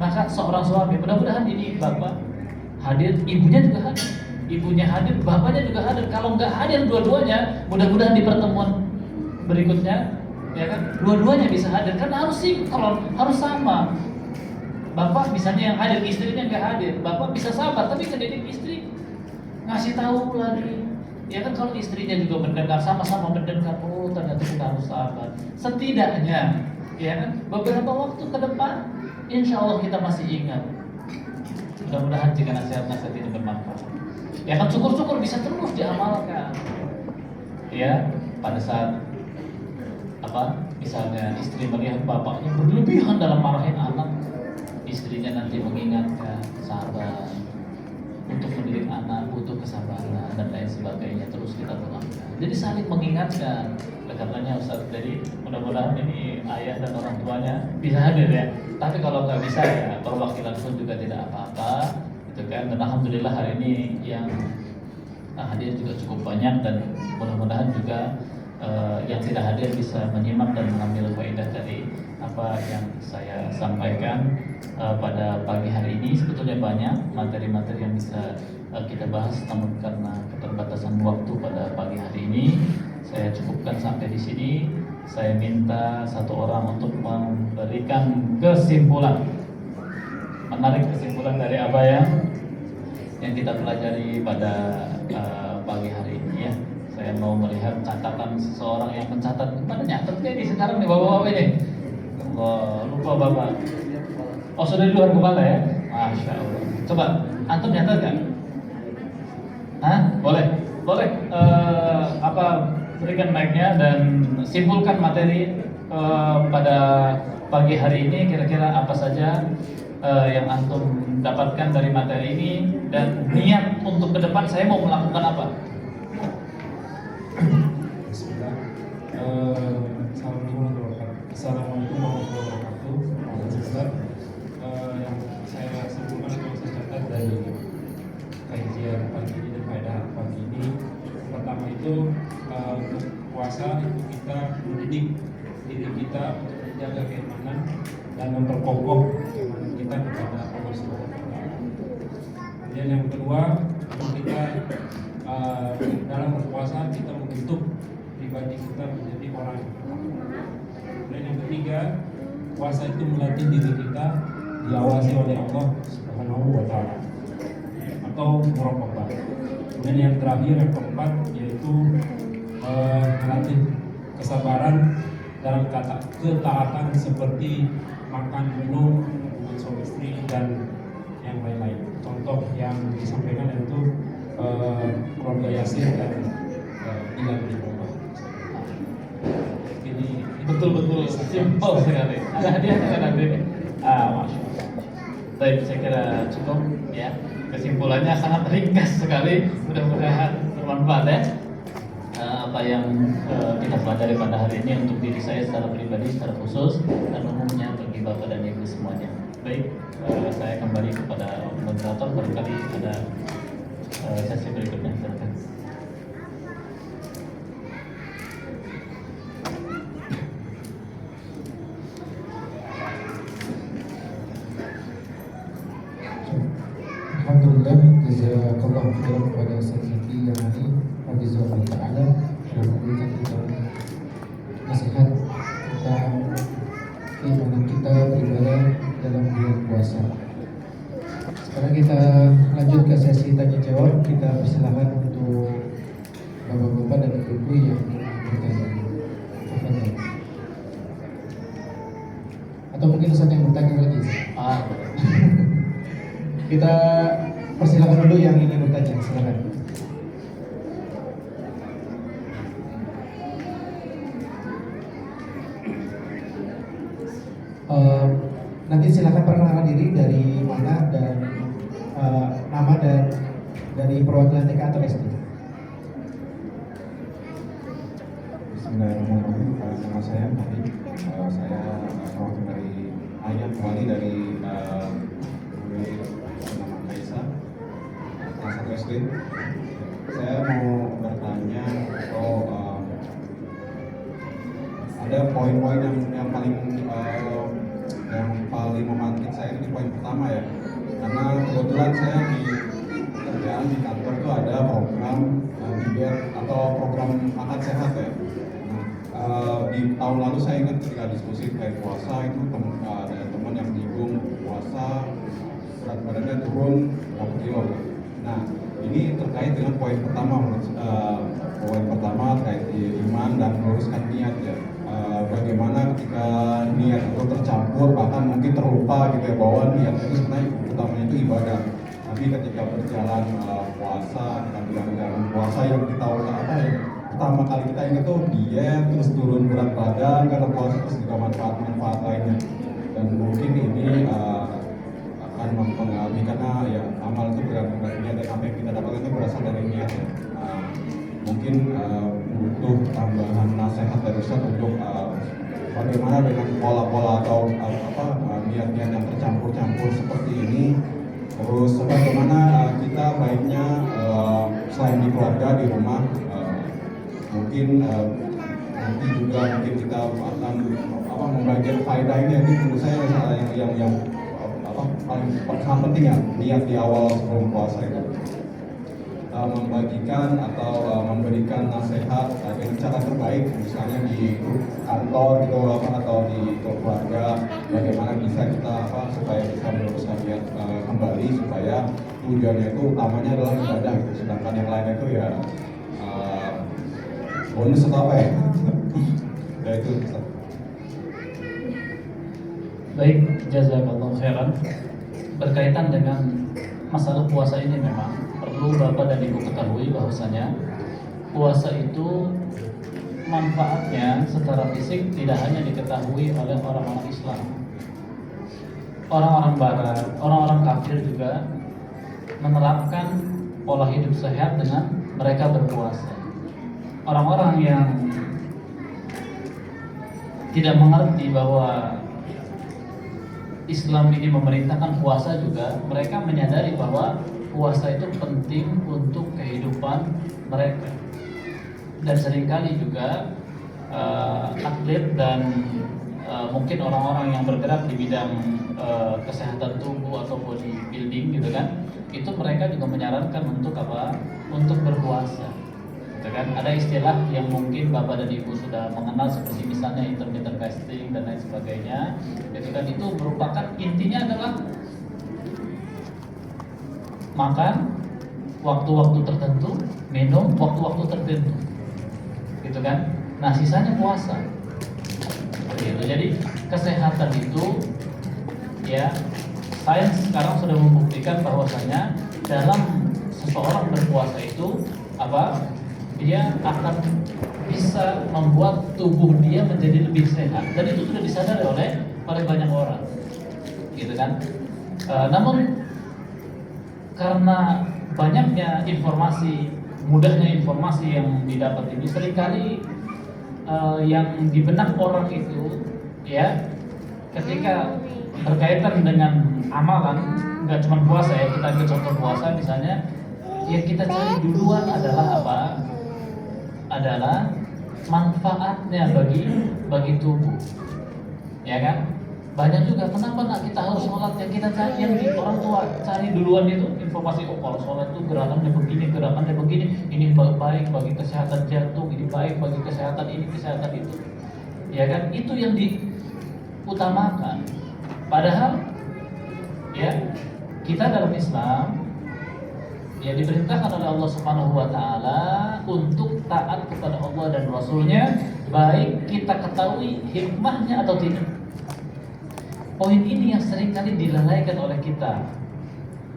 Maka seorang suami, mudah-mudahan ini bapak hadir, ibunya juga hadir, ibunya hadir, bapaknya juga hadir. Kalau nggak hadir dua-duanya, mudah-mudahan di pertemuan berikutnya, ya kan, dua-duanya bisa hadir. Kan harus sinkron, harus sama. Bapak misalnya yang hadir, istrinya nggak hadir, bapak bisa sabar, tapi ngedidik istri, ngasih tahu lagi. Ya kan, kalau istrinya juga mendengar, sama-sama mendengar, oh ternyata kita harus sabar. Setidaknya, ya kan, beberapa waktu ke depan, insya Allah kita masih ingat. Mudah-mudahan jika nasihat-nasihat ini bermanfaat. Ya kan, syukur-syukur bisa terus diamalkan. Ya, pada saat misalnya istri melihat bapaknya berlebihan dalam marahin anak, istrinya nanti mengingatkan, sabar, untuk mendidik anak butuh kesabaran dan lain sebagainya, terus kita doakan. Jadi saling mengingatkan. Katanya Ustaz, jadi mudah-mudahan ini ayah dan orang tuanya bisa hadir ya. Tapi kalau nggak bisa ya perwakilan pun juga tidak apa-apa, gitu kan. Dan alhamdulillah hari ini yang hadir juga cukup banyak, dan mudah-mudahan juga yang tidak hadir bisa menyimak dan mengambil faedah dari apa yang saya sampaikan pada pagi hari ini. Sebetulnya banyak materi-materi yang bisa kita bahas, namun karena keterbatasan waktu pada pagi hari ini saya cukupkan sampai di sini. Saya minta satu orang untuk memberikan kesimpulan, menarik kesimpulan dari apa yang kita pelajari pada pagi hari ini ya. Saya mau melihat catatan seseorang yang mencatat. Mana nyatet ini sekarang nih bapak-bapak ini? Oh, lupa bapak. Oh, sudah di luar kepala ya? Masya Allah. Coba antum nyatet kan? Hah? Boleh. Berikan mic-nya dan simpulkan materi pada pagi hari ini. Kira-kira apa saja yang antum dapatkan dari materi ini, dan niat untuk ke depan saya mau melakukan apa? Bismillah. Assalamualaikum warahmatullahi wabarakatuh. Yang saya simpulkan atau saya catat dari kajian pagi ini dan faedah pagi ini, pertama itu untuk puasa itu kita mendidik diri kita untuk menjaga keimanan dan memperkokoh keimanan kita kepada Allah Subhanahu wa Ta'ala. Kemudian yang kedua, kita dalam berpuasa kita membentuk pribadi kita menjadi orang. Dan yang ketiga, puasa itu melatih diri kita diawasi oleh Allah Subhanahu wa Ta'ala atau muraqabah. Kemudian yang terakhir, yang keempat, yaitu melatih kesabaran dalam ketaatan seperti makan, minum, hubungan suami istri dan yang lain-lain. Contoh yang disampaikan itu keluarga Yasir dan tinggal di rumah. Ini Betul-betul simpel sekali. Ada hadiahnya kan nanti? Masya Allah. Baik, saya kira cukup ya. Kesimpulannya sangat ringkas sekali. Mudah-mudahan bermanfaat ya. Apa yang kita pelajari pada hari ini untuk diri saya secara pribadi, secara khusus, dan umumnya bagi bapak dan ibu semuanya. Baik, saya kembali kepada moderator, barangkali ada sesi berikutnya. Silakan. Alhamdulillah, jazakallah khairan kepada Ustaz Zaki yang ini Hafizahullah Ta'ala yang memberikan kita nasihat tentang dalam bulan puasa. Sekarang kita lanjut ke sesi tanya jawab. Kita persilahkan untuk bapak-bapak dan ibu-ibu yang bertanya. Atau mungkin Ustaz yang bertanya lagi. Kita persilahkan dulu yang ingin bertanya, silakan. Nanti silakan perkenalkan diri dari mana dan nama dan dari perwakilan TK atau SD. Bismillahirrahmanirrahim. Nama saya Tadi. Saya perwakilan dari ayah wali dari nama Kaisa kelas 1 SD. Saya mau bertanya atau ada poin-poin yang paling memantik saya di poin pertama ya, karena kebetulan saya di kerjaan di kantor itu ada program diet atau program makan sehat ya. Di tahun lalu saya ingat ketika diskusi terkait puasa itu ada teman yang menyinggung puasa berat badannya turun berapa kilo. Nah ini terkait dengan poin pertama terkait iman dan meluruskan niat ya. Bagaimana ketika niat itu tercampur bahkan mungkin terlupa gitu ya, bahwa niat itu sebenarnya utamanya itu ibadah. Tapi ketika berjalan puasa, kita bilang jalan puasa yang kita pertama kali kita ingat tuh diet, terus turun berat badan karena puasa, terus juga manfaat lainnya. Dan mungkin ini akan mempengaruhi karena ya amal itu bergantung dari niat, dan apa yang kita dapatkan itu berasal dari niat ya. Mungkin butuh tambahan nasihat dari Ustaz untuk bagaimana dengan pola-pola atau niat-niat yang tercampur-campur seperti ini. Terus bagaimana kita baiknya selain di keluarga, di rumah, mungkin nanti juga mungkin kita akan membagikan faedah ini. Ini menurut saya yang paling sangat penting ya, niat di awal sebelum puasa itu. Membagikan atau memberikan nasihat dengan cara terbaik, misalnya di kantor gitu atau di keluarga, bagaimana bisa kita supaya bisa meluruskan niat kembali, supaya tujuannya itu utamanya adalah ibadah gitu. Sedangkan yang lainnya itu ya bonus atau apa ya. Ya itu. Baik, jazakallahu khairan. Berkaitan dengan masalah puasa ini memang perlu Bapak dan Ibu ketahui bahwasanya puasa itu manfaatnya secara fisik tidak hanya diketahui oleh orang-orang Islam. Orang-orang Barat, orang-orang kafir juga menerapkan pola hidup sehat dengan mereka berpuasa. Orang-orang yang tidak mengerti bahwa Islam ini memerintahkan puasa juga, mereka menyadari bahwa puasa itu penting untuk kehidupan mereka. Dan seringkali juga atlet dan mungkin orang-orang yang bergerak di bidang kesehatan tubuh atau bodybuilding gitu kan, itu mereka juga menyarankan untuk apa? Untuk berpuasa. Gitu kan? Ada istilah yang mungkin Bapak dan Ibu sudah mengenal seperti misalnya intermittent fasting dan lain sebagainya. Gitu kan? Itu merupakan intinya adalah makan waktu-waktu tertentu, minum waktu-waktu tertentu, gitu kan? Nah sisanya puasa. Gitu. Jadi kesehatan itu, ya, sains sekarang sudah membuktikan bahwasanya dalam seseorang berpuasa itu apa? Dia akan bisa membuat tubuh dia menjadi lebih sehat. Dan itu sudah disadari oleh banyak orang, gitu kan? Namun karena banyaknya informasi, mudahnya informasi yang didapat ini, seringkali yang di benak orang itu, ya, ketika berkaitan dengan amalan, nggak cuma puasa ya, kita ambil contoh puasa misalnya, yang kita cari duluan adalah apa? Adalah manfaatnya bagi tubuh, ya kan? Banyak juga, kenapa nak kita harus sholat? Yang kita cari, yang di orang tua cari duluan itu informasi, oh kalau sholat itu gerakannya begini, ini baik bagi kesehatan jantung, ini baik bagi kesehatan ini, kesehatan itu, ya kan? Itu yang diutamakan. Padahal ya kita dalam Islam ya diperintahkan oleh Allah Subhanahu wa taala untuk taat kepada Allah dan Rasulnya, baik kita ketahui hikmahnya atau tidak. Poin ini yang seringkali dilalaikan oleh kita.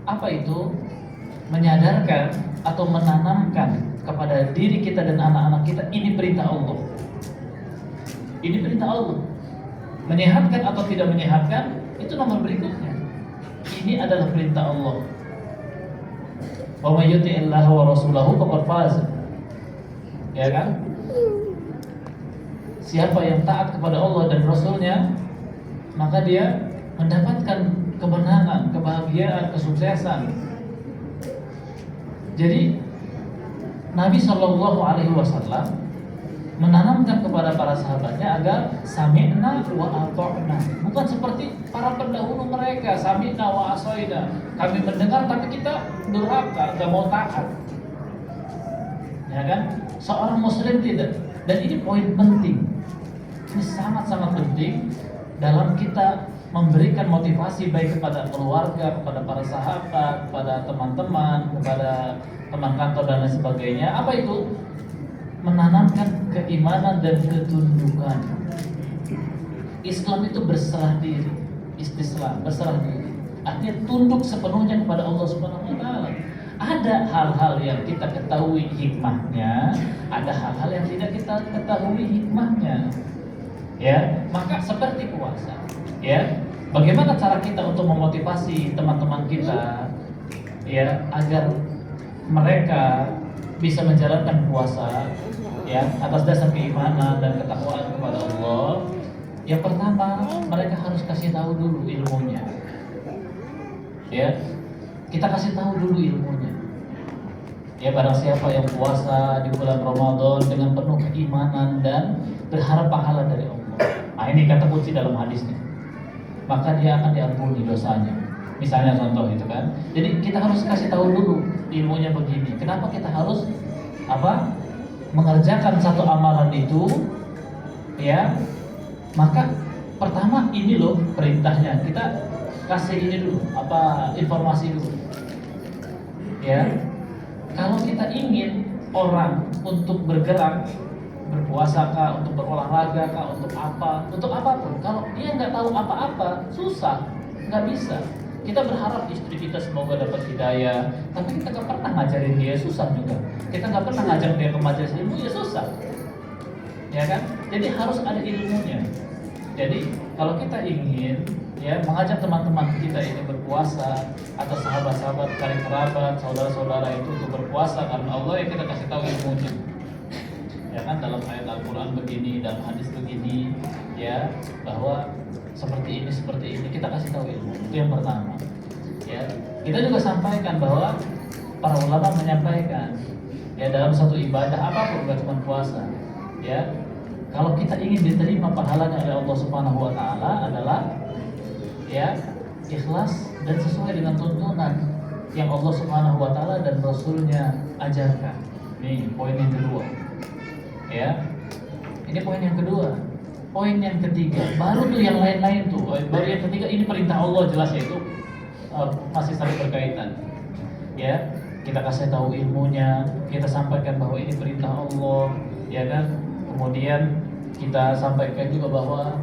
Apa itu? Menyadarkan atau menanamkan kepada diri kita dan anak-anak kita, ini perintah Allah. Ini perintah Allah. Menyehatkan atau tidak menyehatkan itu nomor berikutnya. Ini adalah perintah Allah. Wa may yuti'illaha wa rasulahu faqad faz. Ya kan? Siapa yang taat kepada Allah dan Rasulnya, maka dia mendapatkan kemenangan, kebahagiaan, kesuksesan. Jadi Nabi Shallallahu Alaihi Wasallam menanamkan kepada para sahabatnya agar sami'na wa ata'na, bukan seperti para pendahulu mereka, sami'na wa asoina, kami mendengar tapi kita durhaka, gak mau taat. Ya kan? Seorang muslim tidak. Dan ini poin penting. Ini sangat-sangat penting dalam kita memberikan motivasi baik kepada keluarga, kepada para sahabat, kepada teman-teman, kepada teman kantor dan lain sebagainya. Apa itu? Menanamkan keimanan dan ketundukan. Islam itu berserah diri, istislam, berserah diri. Artinya tunduk sepenuhnya kepada Allah Subhanahu wa taala. Ada hal-hal yang kita ketahui hikmahnya, ada hal-hal yang tidak kita ketahui hikmahnya. Ya, maka seperti puasa. Ya, bagaimana cara kita untuk memotivasi teman-teman kita, ya, agar mereka bisa menjalankan puasa, ya, atas dasar keimanan dan ketakwaan kepada Allah. Yang pertama, mereka harus kasih tahu dulu ilmunya. Ya, kita kasih tahu dulu ilmunya. Ya, barang siapa yang puasa di bulan Ramadan dengan penuh keimanan dan berharap pahala dari Allah. Nah, ini kata kunci dalam hadisnya. Maka dia akan diampuni dosanya. Misalnya contoh itu kan. Jadi kita harus kasih tahu dulu ilmunya begini. Kenapa kita harus mengerjakan satu amalan itu? Ya, maka pertama ini loh perintahnya. Kita kasih ini dulu, informasi dulu. Ya, kalau kita ingin orang untuk bergerak, berpuasa kah, untuk berolahraga kah, untuk apapun. Kalau dia nggak tahu apa-apa, susah, nggak bisa. Kita berharap istri kita semoga dapat hidayah, tapi kita nggak pernah ngajarin dia, susah juga. Kita nggak pernah ngajak dia ke majelis ilmu, ya susah, ya kan? Jadi harus ada ilmunya. Jadi kalau kita ingin ya mengajak teman-teman kita ini berpuasa atau sahabat-sahabat, karib kerabat, saudara-saudara itu untuk berpuasa karena Allah, ya kita kasih tahu ilmunya. Ya kan, dalam ayat Al-Quran begini, dalam hadis begini, ya, bahwa seperti ini kita kasih tahu ilmu. Itu yang pertama. Ya, kita juga sampaikan bahwa para ulama menyampaikan ya dalam satu ibadah apapun, bukan cuma puasa, ya, kalau kita ingin diterima pahalanya oleh Allah Subhanahu wa taala adalah ya ikhlas dan sesuai dengan tuntunan yang Allah Subhanahu wa taala dan Rasulnya ajarkan. Nih poin yang kedua. Ya, ini poin yang kedua. Poin yang ketiga, baru tuh yang lain-lain tuh. Baru yang ketiga, ini perintah Allah jelas, yaitu masih saling berkaitan. Ya, kita kasih tahu ilmunya, kita sampaikan bahwa ini perintah Allah, ya kan. Kemudian kita sampaikan juga bahwa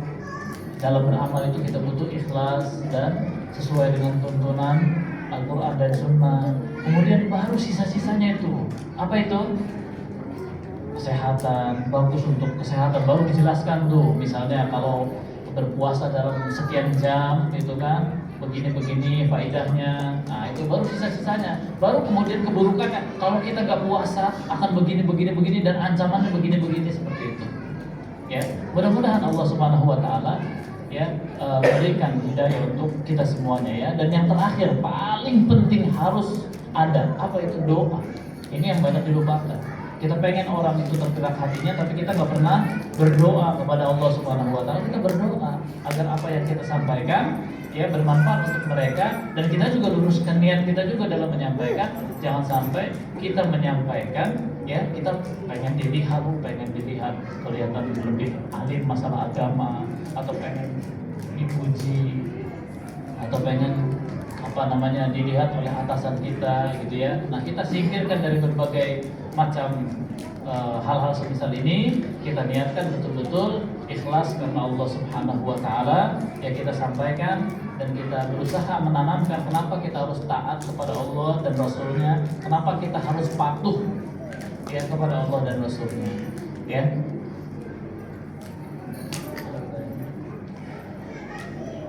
dalam beramal itu kita butuh ikhlas dan sesuai dengan tuntunan Al-Quran dan Sunnah. Kemudian baru sisa-sisanya itu, apa itu? Kesehatan, bagus untuk kesehatan, baru dijelaskan tuh. Misalnya kalau berpuasa dalam sekian jam itu kan begini-begini faedahnya. Nah, itu baru sisa-sisanya. Baru kemudian keburukannya, kalau kita nggak puasa akan begini dan ancamannya begini seperti itu. Ya, mudah-mudahan Allah Subhanahu wa taala ya berikan hidayah untuk kita semuanya ya. Dan yang terakhir paling penting harus ada, apa itu? Doa. Ini yang banyak dilupakan. Kita pengen orang itu tergerak hatinya, tapi kita nggak pernah berdoa kepada Allah Subhanahu wa taala. Kita berdoa agar apa yang kita sampaikan ya bermanfaat untuk mereka, dan kita juga luruskan niat kita juga dalam menyampaikan. Jangan sampai kita menyampaikan ya kita pengen dilihat kelihatan lebih alim masalah agama, atau pengen dipuji atau pengen dilihat oleh atasan kita gitu ya. Nah, kita singkirkan dari berbagai macam hal-hal semisal ini, kita niatkan betul-betul ikhlas karena Allah Subhanahu wa taala ya, kita sampaikan dan kita berusaha menanamkan kenapa kita harus taat kepada Allah dan Rasulnya, kenapa kita harus patuh ya kepada Allah dan Rasulnya ya.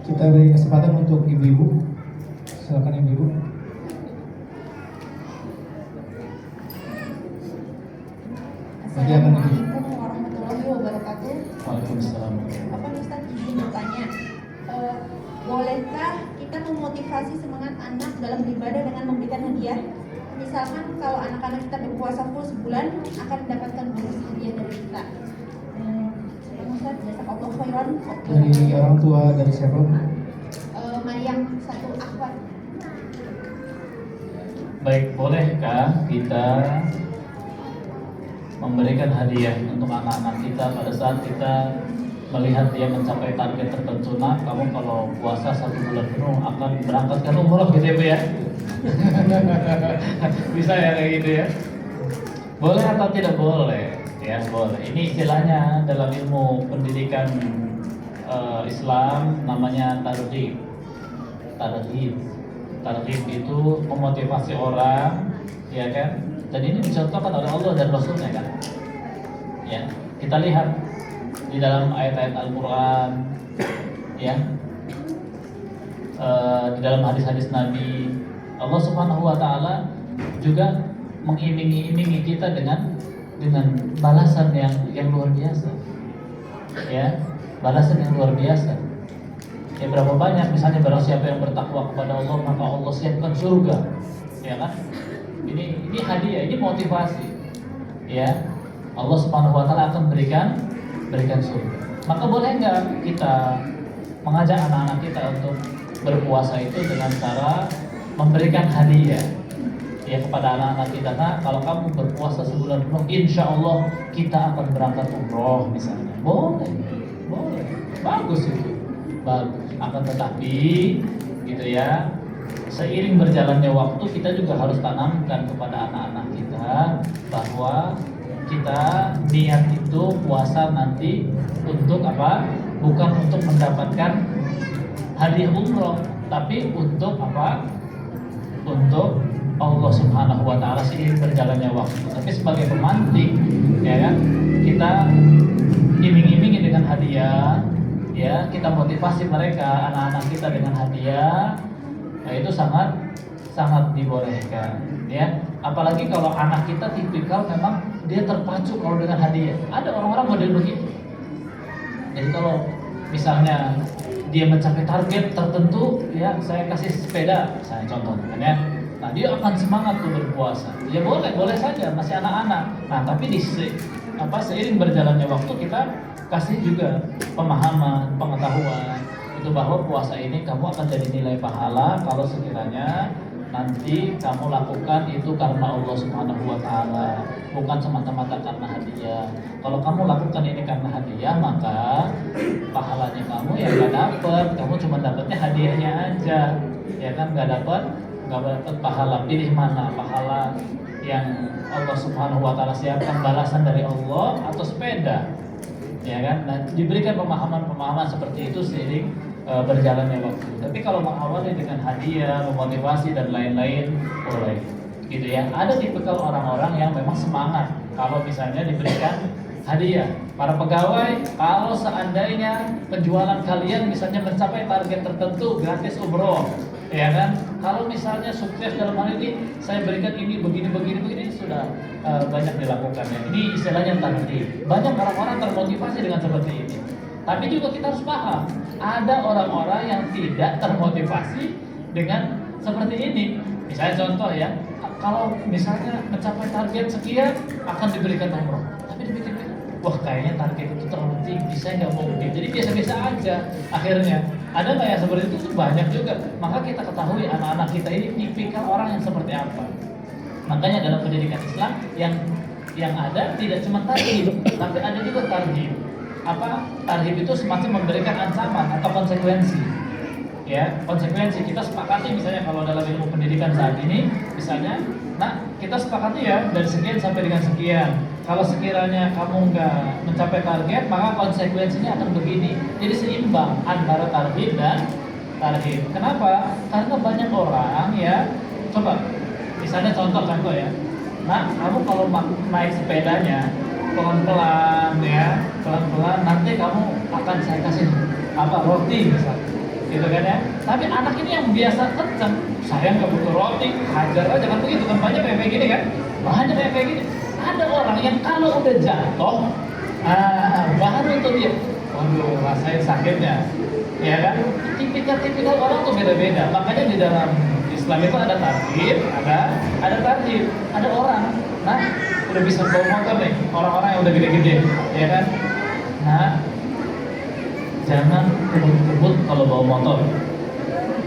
Kita beri kesempatan untuk ibu-ibu. Silakan ibu-ibu. Assalamualaikum warahmatullahi wabarakatuh. Waalaikumsalam. Bapak Ustaz izin bertanya, bolehkah kita memotivasi semangat anak dalam beribadah dengan memberikan hadiah? Misalkan kalau anak-anak kita berpuasa full sebulan akan mendapatkan bonus hadiah dari kita. Ustaz, jazakallahu khairan. Dari orang tua, dari siapa? Maryam satu akhwat. Baik, bolehkah kita memberikan hadiah untuk anak-anak kita pada saat kita melihat dia mencapai target tertentu? Nah, kamu kalau puasa 1 bulan penuh akan berangkat ke umroh gitu ya Bu ya? Bisa ya kayak gitu ya? Boleh atau tidak boleh? Ya boleh. Ini istilahnya dalam ilmu pendidikan Islam namanya targhib. Targhib itu memotivasi orang, ya kan? Dan ini dicontohkan oleh Allah dan Rasulnya kan? Ya, kita lihat di dalam ayat-ayat Al-Quran, ya, di dalam hadis-hadis Nabi, Allah Subhanahu Wa Taala juga mengiming-imingi kita dengan balasan yang luar biasa, ya, balasan yang luar biasa. Ya, berapa banyak misalnya barang siapa yang bertakwa kepada Allah maka Allah siapkan surga, ya kan? Ini hadiah, ini motivasi, ya. Allah Subhanahu Wa Taala akan berikan surga. Maka boleh nggak kita mengajak anak-anak kita untuk berpuasa itu dengan cara memberikan hadiah, ya, kepada anak-anak kita? Nah, kalau kamu berpuasa sebulan penuh, insya Allah kita akan berangkat umroh misalnya. Boleh, bagus itu, bagus. Akan tetapi, gitu ya, seiring berjalannya waktu kita juga harus tanamkan kepada anak-anak kita bahwa kita niat itu puasa nanti untuk apa? Bukan untuk mendapatkan hadiah umroh, tapi untuk apa? Untuk Allah Subhanahu Wa Taala seiring berjalannya waktu. Tapi sebagai pemantik, ya kan, kita iming-imingi dengan hadiah, ya, kita motivasi mereka, anak-anak kita dengan hadiah. Nah, itu sangat dibolehkan, ya. Apalagi kalau anak kita tipikal memang dia terpacu kalau dengan hadiah. Ada orang-orang model begitu. Jadi kalau misalnya dia mencapai target tertentu, ya, saya kasih sepeda, saya contohnya, ya. Nah, dia akan semangat tuh berpuasa. Ya boleh saja, masih anak-anak. Nah, tapi seiring berjalannya waktu kita kasih juga pemahaman, pengetahuan itu bahwa puasa ini kamu akan jadi nilai pahala kalau sekiranya nanti kamu lakukan itu karena Allah Subhanahu Wa Taala, bukan semata-mata karena hadiah. Kalau kamu lakukan ini karena hadiah, maka pahalanya kamu ya nggak dapat, kamu cuma dapatnya hadiahnya aja, ya kan? Nggak dapat pahala. Pilih mana pahala yang Allah Subhanahu Wa Taala siapkan balasan dari Allah atau sepeda, ya kan? Nah, diberikan pemahaman seperti itu seiring berjalannya waktu. Tapi kalau mengawali dengan hadiah, memotivasi dan lain-lain, boleh, gitu ya. Ada tipikal orang-orang yang memang semangat kalau misalnya diberikan hadiah. Para pegawai, kalau seandainya penjualan kalian misalnya mencapai target tertentu, gratis umroh, ya kan? Kalau misalnya sukses dalam hal ini, saya berikan ini begini sudah banyak dilakukan, ya. Ini istilahnya target. Banyak orang-orang termotivasi dengan seperti ini. Tapi juga kita harus paham, ada orang-orang yang tidak termotivasi dengan seperti ini. Misalnya contoh ya, kalau misalnya mencapai target sekian akan diberikan umroh, tapi dipikir-pikir, wah kayaknya target itu terlalu tinggi, saya nggak mau beli, jadi biasa-biasa aja. Akhirnya ada nggak yang seperti itu? Banyak juga. Maka kita ketahui anak-anak kita ini tipikal orang yang seperti apa. Makanya dalam pendidikan Islam yang ada tidak cuma tarhib, tapi ada juga tarhib. Tarhib itu semacam memberikan ancaman atau konsekuensi, Ya, konsekuensi kita sepakati misalnya kalau dalam ilmu pendidikan saat ini, misalnya, nah kita sepakati ya dari sekian sampai dengan sekian. Kalau sekiranya kamu nggak mencapai target, maka konsekuensinya akan begini. Jadi seimbang antara target dan target. Kenapa? Karena banyak orang ya, coba, misalnya contoh ya. Nah, kamu kalau naik sepedanya pelan-pelan ya, pelan-pelan, nanti kamu akan saya kasih roti misalnya. Gitu kan ya, tapi anak ini yang biasa kenceng, saya nggak butuh roti, hajar aja kan begitu kan, banyak kayak gini kan, banyak kayak gini. Ada orang yang kalau udah jatuh, baru tuh dia, waduh rasain sakitnya, ya kan? Tipikal orang tuh beda-beda, makanya di dalam Islam itu ada tarhib, ada tarhib, ada orang, nah udah bisa bawa motor nih, orang-orang yang udah gede-gede, ya kan? Nah, jangan kebut-kebut kalau bawa motor,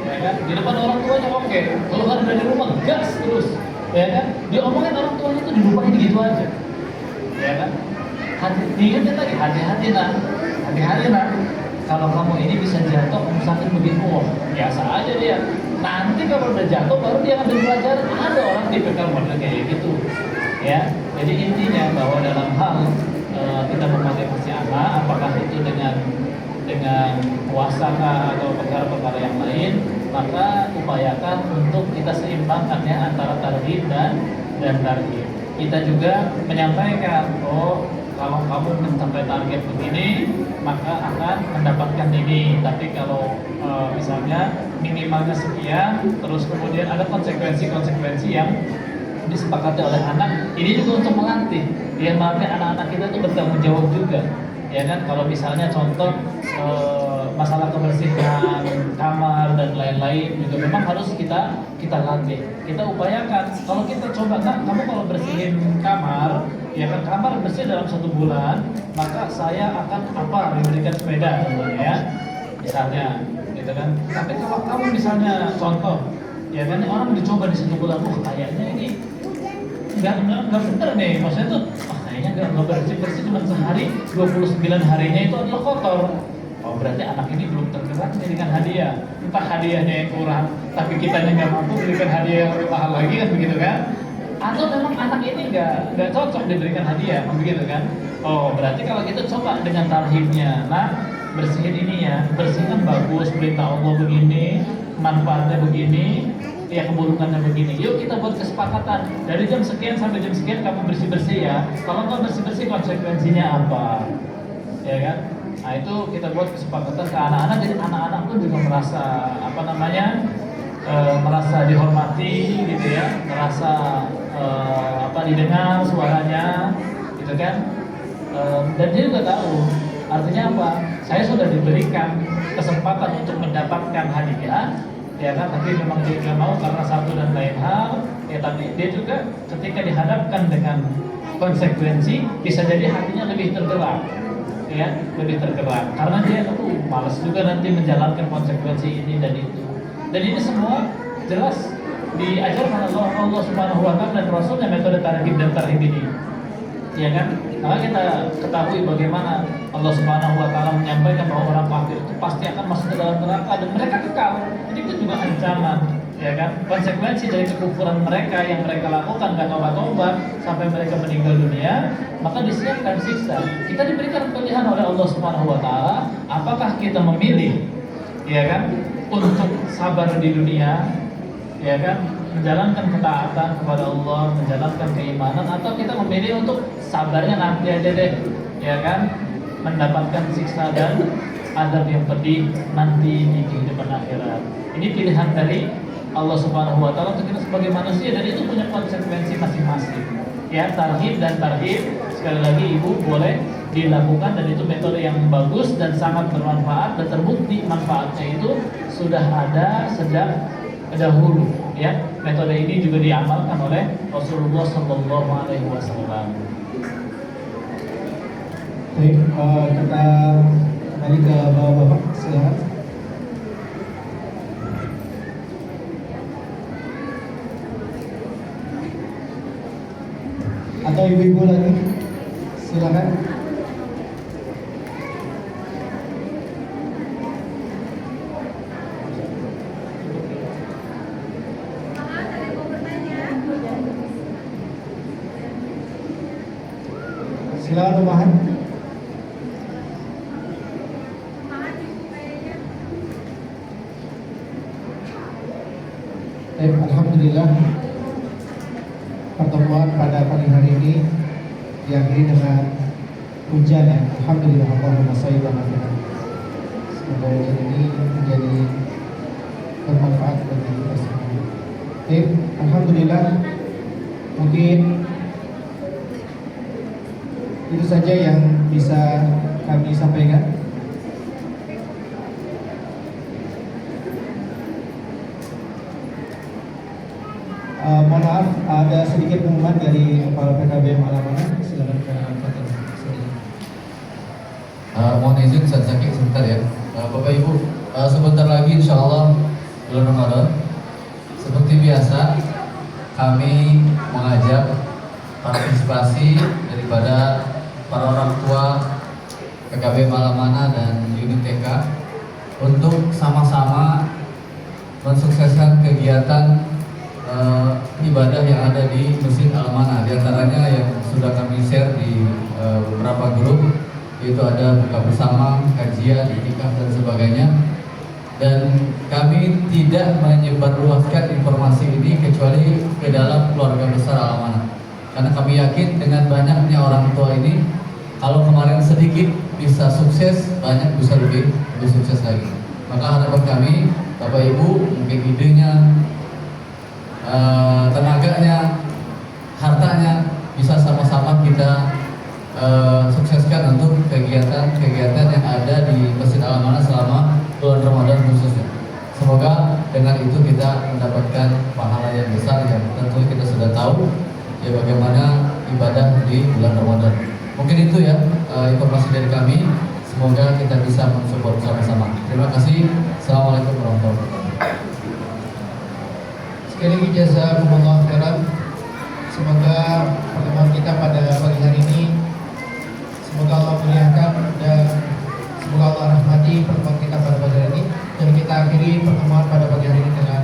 ya kan? Di depan orang tuanya oke, keluar dari rumah gas terus, ya kan? Diomongin orang tuanya tuh dilupain gitu aja, ya kan? Diingetin lagi, hati-hati nak, kalau kamu ini bisa jatuh, kamu sakit begitu, biasa aja dia. Nanti kalau udah jatuh baru dia ngambil pelajaran. Ada orang tipikal model kayak gitu, ya. Jadi intinya bahwa dalam hal kita memotivasi anak, apakah itu dengan puasa atau perkara-perkara yang lain, maka upayakan untuk kita seimbangkannya antara tarhib dan tarhib. Kita juga menyampaikan, kalau kamu mencapai target begini, maka akan mendapatkan ini. Tapi kalau misalnya minimalnya sekian, terus kemudian ada konsekuensi yang disepakati oleh anak. Ini juga untuk melatih, ya anak-anak kita itu bertanggung jawab juga. Ya kan, kalau misalnya contoh masalah kebersihan kamar dan lain-lain juga memang harus kita latih, kita upayakan. Kalau kita coba, kamu kalau bersihin kamar, ya kan, kamar bersih dalam 1 bulan, maka saya akan memberikan sepeda contohnya ya, misalnya, gitu kan. Tapi kalau kamu misalnya contoh, ya kan, orang dicoba di 1 bulan, kayaknya ini nggak bener nih, maksudnya tuh kayaknya nggak bersih cuma sehari, 29 harinya itu adalah kotor. Berarti anak ini belum tergerak dengan hadiah. Entah hadiahnya yang kurang, tapi kitanya nggak mampu berikan hadiah yang lebih mahal lagi kan, begitu kan? Atau memang anak ini nggak cocok diberikan hadiah, begitu kan? Berarti kalau kita coba dengan tarhibnya, bersihin ini ya, bersihkan bagus, perintah Allah begini, manfaatnya begini, ya keburukannya begini. Yuk kita buat kesepakatan dari jam sekian sampai jam sekian kamu bersih ya. Kalau nggak bersih konsekuensinya apa, ya kan? Nah itu kita buat kesepakatan ke anak-anak, jadi anak-anak pun juga merasa merasa dihormati gitu ya, merasa didengar suaranya gitu kan. Dan dia juga tahu artinya apa, saya sudah diberikan kesempatan untuk mendapatkan hadiah, ya kan, tapi memang dia tidak mau karena satu dan lain hal, ya. Tapi dia juga ketika dihadapkan dengan konsekuensi, bisa jadi hatinya lebih tergerak, ya, karena dia malas juga nanti menjalankan konsekuensi ini dan itu. Dan ini semua jelas diajarkan Allah Subhanahu wa Ta'ala dan Rasulnya metode tarhib dan tarhib ini, ya kan. Maka kita ketahui bagaimana Allah Subhanahu wa Ta'ala menyampaikan bahwa orang kafir itu pasti akan masuk ke dalam neraka dan mereka kekal. Jadi itu juga ancaman, ya kan, konsekuensi dari kekufuran mereka yang mereka lakukan, gak tobat sampai mereka meninggal dunia, maka disiapkan siksa. Kita diberikan pilihan oleh Allah Subhanahu wa Ta'ala, apakah kita memilih, ya kan, untuk sabar di dunia, ya kan, menjalankan ketaatan kepada Allah, menjalankan keimanan, atau kita memilih untuk sabarnya nanti aja deh, ya kan, mendapatkan siksa dan azab yang pedih nanti di kehidupan akhirat. Ini pilihan dari Allah Subhanahu wa Ta'ala untuk kita sebagai manusia, dan itu punya konsekuensi masing-masing. Ya, tarhib dan tarhib sekali lagi ibu boleh dilakukan, dan itu metode yang bagus dan sangat bermanfaat, dan terbukti manfaatnya itu sudah ada sejak dahulu, ya. Metode ini juga diamalkan oleh Rasulullah Sallallahu Alaihi Wasallam. Baik, kita kembali ke bapak-bapak, silakan. Atau ibu-ibu lagi, silakan. Silakan Umahan. Alhamdulillah, pertemuan pada pagi hari ini diakhiri dengan hujan yang alhamdulillah Allahumma shalli ala Muhammad. Semoga hujan ini menjadi bermanfaat bagi kita semua. Alhamdulillah, mungkin itu saja yang bisa kami sampaikan. Mohon maaf, ada sedikit pengumuman dari Kepala PKBM Alamana. Silakan Pak. Mohon izin Ustaz Zaki sebentar ya. Bapak Ibu, sebentar lagi insya Allah bulan Ramadan. Seperti biasa kami mengajak partisipasi daripada para orang tua PKBM Alamana dan unit TK untuk sama-sama mensukseskan kegiatan ibadah yang ada di Masjid Al-Manah. Di antaranya yang sudah kami share di beberapa grup, yaitu ada buka bersama, kajian, itikaf dan sebagainya. Dan kami tidak menyebarluaskan informasi ini kecuali ke dalam keluarga besar Al-Manah. Karena kami yakin dengan banyaknya orang tua ini, kalau kemarin sedikit bisa sukses, banyak bisa lebih sukses lagi. Maka harapan kami, Bapak Ibu, mungkin idenya, tenaganya, hartanya bisa sama-sama kita sukseskan untuk kegiatan-kegiatan yang ada di Masjid Al-Manah selama bulan Ramadan khususnya. Semoga dengan itu kita mendapatkan pahala yang besar yang tentu kita sudah tahu ya bagaimana ibadah di bulan Ramadan. Mungkin itu ya informasi dari kami. Semoga kita bisa mensupport sama-sama. Terima kasih. Assalamualaikum warahmatullahi wabarakatuh. Sekali lagi jazakumullah khairan. Semoga pertemuan kita pada pagi hari ini semoga Allah muliakan dan semoga Allah rahmati pertemuan kita pada pagi hari ini, dan kita akhiri pertemuan pada pagi hari ini dengan